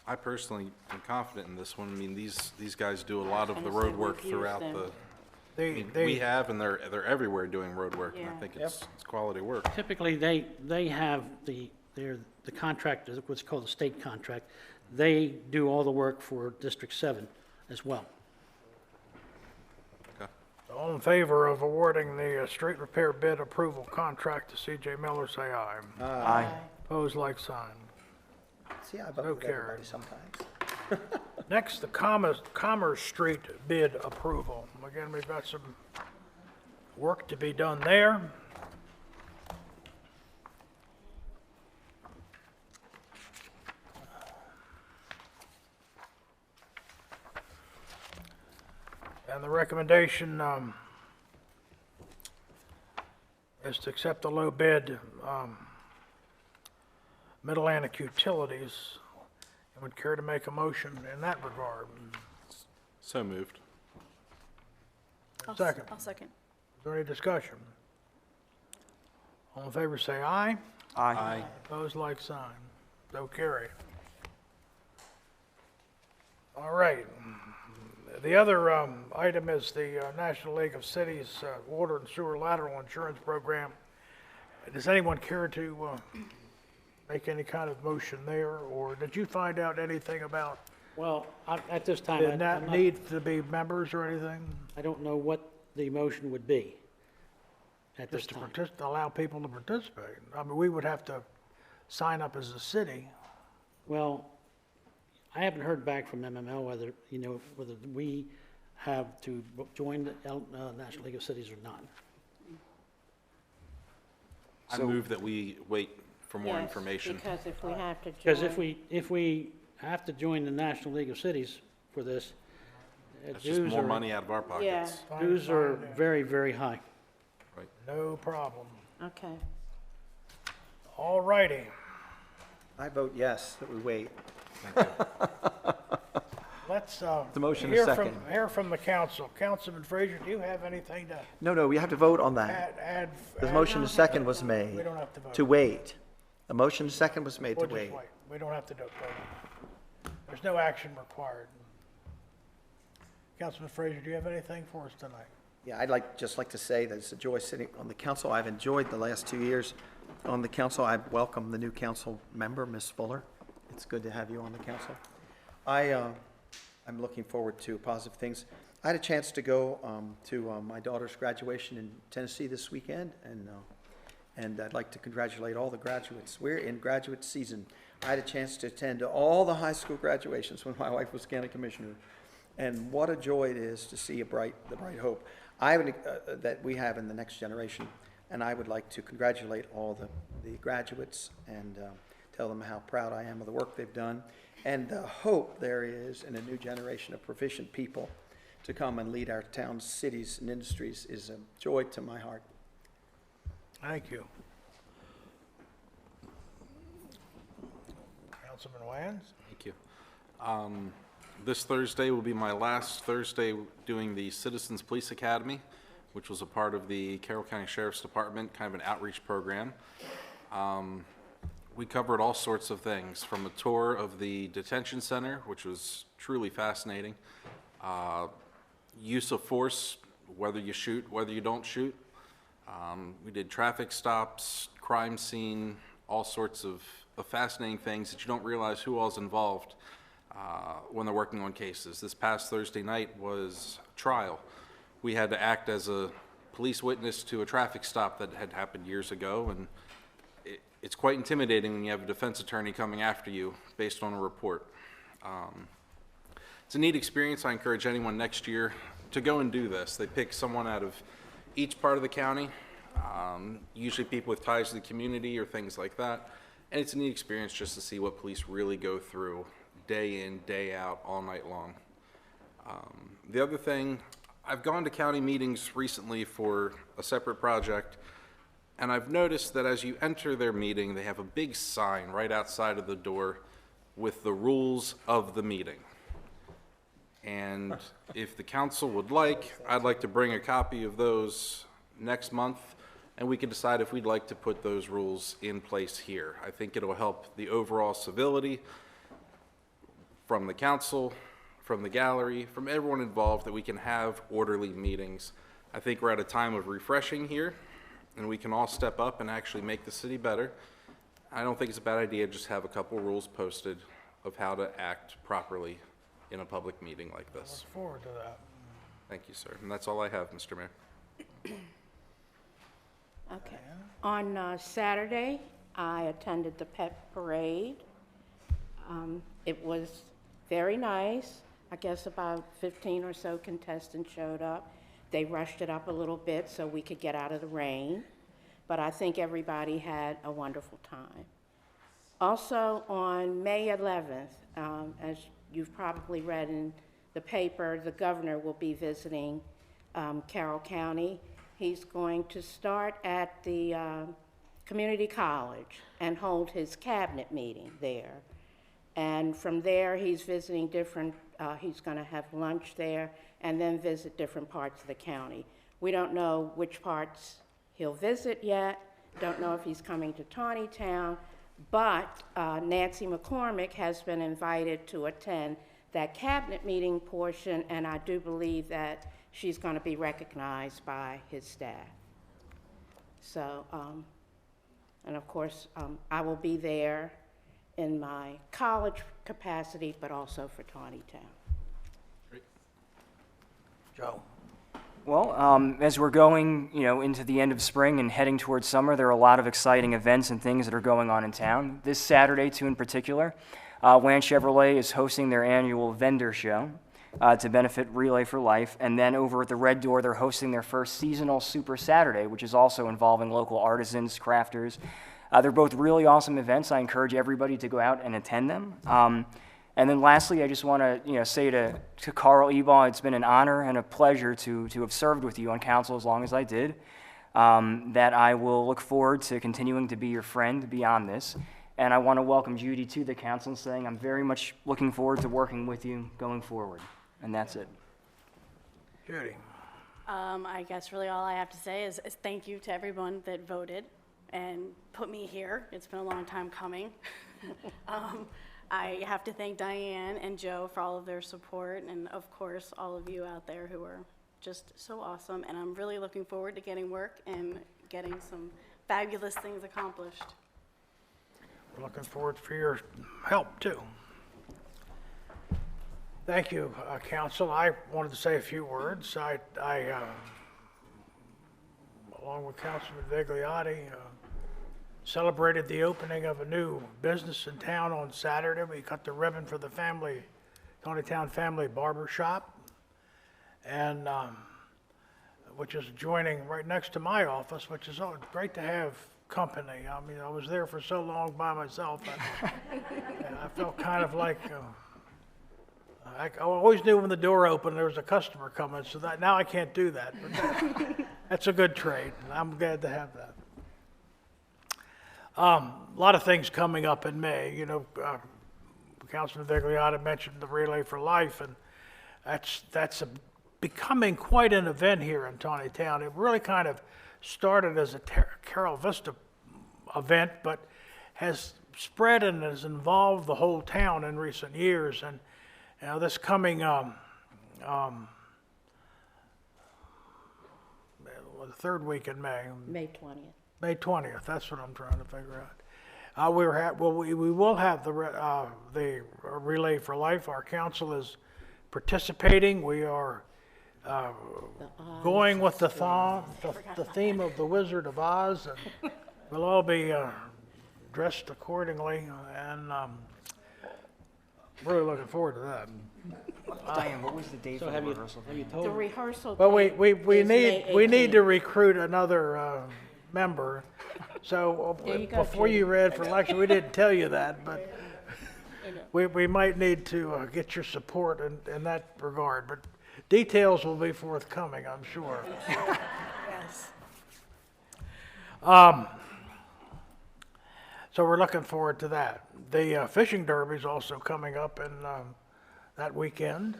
I personally am confident in this one. I mean, these guys do a lot of And the so road work we've used throughout them. I mean, we have, and they're everywhere doing road work, and I Yeah. think it's quality work. Typically, they have the contract, what's called the state contract. They do all the work for District 7 as well. Okay. All in favor of awarding the street repair bid approval contract to C.J. Miller, say aye. Aye. Opposed, like sign. See, I vote So with everybody carried. sometimes. Next, the Commerce Street bid approval. Again, we've got some work to be done there. And the recommendation is to accept the low bid, Mid-Atlantic Utilities. And would care to make a motion in that regard? So moved. Second. I'll second. Is there any discussion? All in favor, say aye. Aye. Opposed, like sign. So carried. All right. The other item is the National League of Cities Water and Sewer Lateral Insurance Program. Does anyone care to make any kind of motion there, or did you find out anything about, Well, at this time, did I'm that not- need to be members or anything? I don't know what the motion would be at this Just to time. allow people to participate. I mean, we would have to sign up as a city. Well, I haven't heard back from MML whether, whether we have to join the National League of Cities or not. I move that we wait for more Yes, information. because if we have to join. Because if we have to join the National League of Cities for this, That's just more money out of our Yeah, pockets. dues are very, very high. No problem. okay. All righty. I vote yes, that we wait. Let's The motion is hear second. from the council. Councilman Frazier, do you have anything to No, we have to vote on that. add? The motion to second was made. We don't have to vote. To wait. The motion to second was made to We'll just wait. wait. We don't have to vote. There's no action required. Councilman Frazier, do you have anything for us tonight? Yeah, I'd just like to say that it's a joy sitting on the council. I've enjoyed the last 2 years on the council. I welcome the new council member, Ms. Fuller. It's good to have you on the council. I'm looking forward to positive things. I had a chance to go to my daughter's graduation in Tennessee this weekend, and I'd like to congratulate all the graduates. We're in graduate season. I had a chance to attend all the high school graduations when my wife was county commissioner, and what a joy it is to see the bright hope that we have in the next generation. And I would like to congratulate all the graduates and tell them how proud I am of the work they've done and the hope there is in a new generation of proficient people to come and lead our towns, cities, and industries is a joy to my heart. Thank you. Councilman Wans? Thank you. This Thursday will be my last Thursday doing the Citizens Police Academy, which was a part of the Carroll County Sheriff's Department, kind of an outreach program. We covered all sorts of things, from a tour of the detention center, which was truly fascinating, use of force, whether you shoot, whether you don't shoot. We did traffic stops, crime scene, all sorts of fascinating things that you don't realize who all's involved when they're working on cases. This past Thursday night was trial. We had to act as a police witness to a traffic stop that had happened years ago, and it's quite intimidating when you have a defense attorney coming after you based on a report. It's a neat experience. I encourage anyone next year to go and do this. They pick someone out of each part of the county, usually people with ties to the community or things like that, and it's a neat experience just to see what police really go through day in, day out, all night long. The other thing, I've gone to county meetings recently for a separate project, and I've noticed that as you enter their meeting, they have a big sign right outside of the door with the rules of the meeting. And if the council would like, I'd like to bring a copy of those next month, and we can decide if we'd like to put those rules in place here. I think it'll help the overall civility from the council, from the gallery, from everyone involved, that we can have orderly meetings. I think we're at a time of refreshing here, and we can all step up and actually make the city better. I don't think it's a bad idea to just have a couple rules posted of how to act properly in a public meeting like this. Look forward to that. Thank you, sir. And that's all I have, Mr. Mayor. Okay. On Saturday, I attended the pet parade. It was very nice. I guess about 15 or so contestants showed up. They rushed it up a little bit so we could get out of the rain, but I think everybody had a wonderful time. Also, on May 11th, as you've probably read in the paper, the governor will be visiting Carroll County. He's going to start at the community college and hold his cabinet meeting there. And from there, he's visiting he's going to have lunch there and then visit different parts of the county. We don't know which parts he'll visit yet, don't know if he's coming to Taneytown, but Nancy McCormick has been invited to attend that cabinet meeting portion, and I do believe that she's going to be recognized by his staff. So, and of course, I will be there in my college capacity, but also for Taneytown. Joe? Well, as we're going, into the end of spring and heading towards summer, there are a lot of exciting events and things that are going on in town. This Saturday, too, in particular, Wan Chevrolet is hosting their annual vendor show to benefit Relay for Life. And then over at the Red Door, they're hosting their first seasonal Super Saturday, which is also involving local artisans, crafters. They're both really awesome events. I encourage everybody to go out and attend them. And then lastly, I just want to say to Carl Ebaugh, it's been an honor and a pleasure to have served with you on council as long as I did, that I will look forward to continuing to be your friend beyond this. And I want to welcome Judy to the council, saying I'm very much looking forward to working with you going forward. And that's it. Judy. I guess really all I have to say is thank you to everyone that voted and put me here. It's been a long time coming. I have to thank Diane and Joe for all of their support, and of course, all of you out there who are just so awesome. And I'm really looking forward to getting work and getting some fabulous things accomplished. We're looking forward for your help, too. Thank you, Council. I wanted to say a few words. I along with Councilman Vigliotti, celebrated the opening of a new business in town on Saturday. We cut the ribbon for the Taneytown Family Barber Shop, and which is joining right next to my office, which is great to have company. I mean, I was there for so long by myself. I felt kind of like I always knew when the door opened there was a customer coming, so that now I can't do that. But that's a good trade, and I'm glad to have that. A lot of things coming up in May. Councilman Vigliotti mentioned the Relay for Life, and that's becoming quite an event here in Taneytown. It really kind of started as a Carol Vista event, but has spread and has involved the whole town in recent years. And this coming the third week in May. May 20th. May 20th, that's what I'm trying to figure out. We will have the Relay for Life. Our council is participating. We are going with the theme of the Wizard of Oz, and we'll all be dressed accordingly, and really looking forward to that. Diane, what was the date for the rehearsal? Have you told The them? rehearsal Well, date we is May need 18th. to recruit another member. So There you go, before Judy. you ran for election, we didn't tell you that, but we might need to get your support in that regard. But details will be forthcoming, I'm sure. Yes. So we're looking forward to that. The fishing derby is also coming up in that weekend.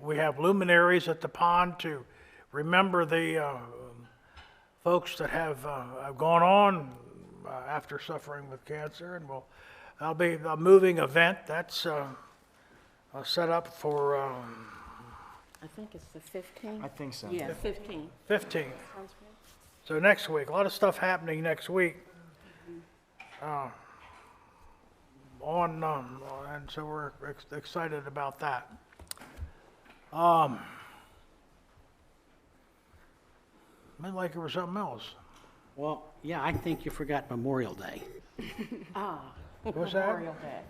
We have luminaries at the pond to remember the folks that have gone on after suffering with cancer, and that'll be a moving event. That's set up for I think it's the 15th. I think so. Yeah, 15th. 15th. Sounds good. So next week, a lot of stuff happening next week. And so we're excited about that. I'd like there was something else. Well, yeah, I think you forgot Memorial Day. What's that? Memorial Day.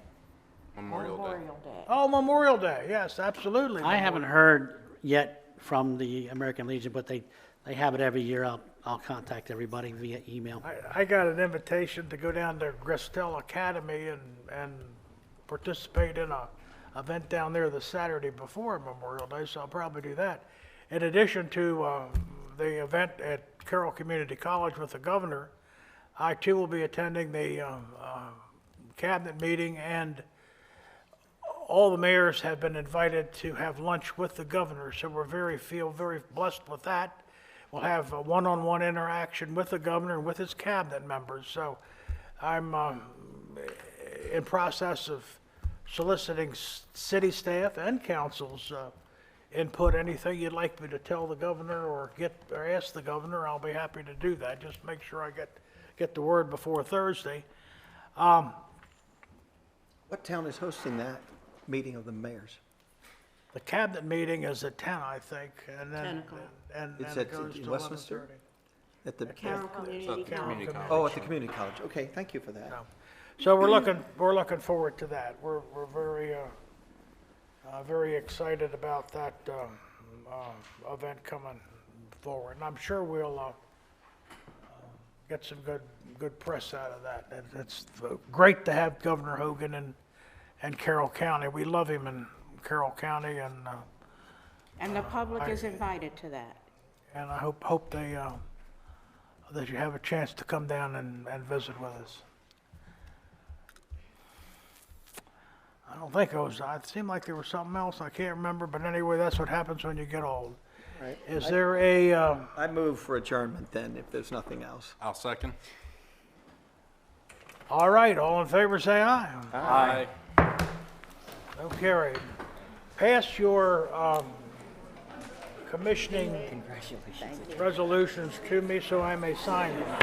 Memorial Day. Memorial Day. Oh, Memorial Day. Yes, absolutely. I haven't heard yet from the American Legion, but they have it every year. I'll contact everybody via email. I got an invitation to go down to Gristel Academy and participate in a event down there the Saturday before Memorial Day, so I'll probably do that. In addition to the event at Carroll Community College with the governor, I too will be attending the cabinet meeting, and all the mayors have been invited to have lunch with the governor, so feel very blessed with that. We'll have a one-on-one interaction with the governor and with his cabinet members. So I'm in process of soliciting city staff and council's input. Anything you'd like me to tell the governor or ask the governor, I'll be happy to do that. Just make sure I get the word before Thursday. What town is hosting that meeting of the mayors? The cabinet meeting is at 10, I think, and then. 10 o'clock. And It's then it at goes to Westminster? 11:30. At the, Carroll Community Community College. oh, at the community college. Okay, thank you for that. So we're looking forward to that. We're very excited about that event coming forward. And I'm sure we'll get some good press out of that. It's great to have Governor Hogan in Carroll County. We love him in Carroll County, And the public is invited to that. and I hope they that you have a chance to come down and visit with us. I don't think it seemed like there was something else, I can't remember, but anyway, that's what happens when you get old. Right. Is there a, I move for adjournment then, if there's nothing else. I'll second. all right, all in favor, say aye. Aye. So carried. Pass your commissioning resolutions to me so I may sign them.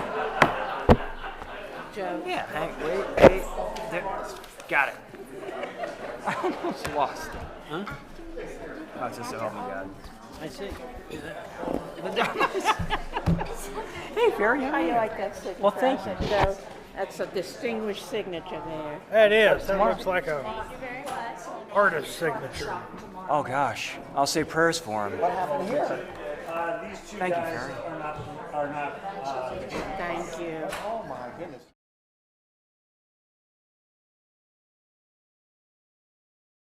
Joe? Yeah, wait, there, got it. I almost lost it. Huh? Oh, it's just so help me God. I see. Hey, Barry, How you like that signature? Well, thank I said, Joe, that's a distinguished signature there. That is, that looks like a artist's signature. Oh, gosh. I'll say prayers for him. These two Thank you, guys Barry. are not Thank you.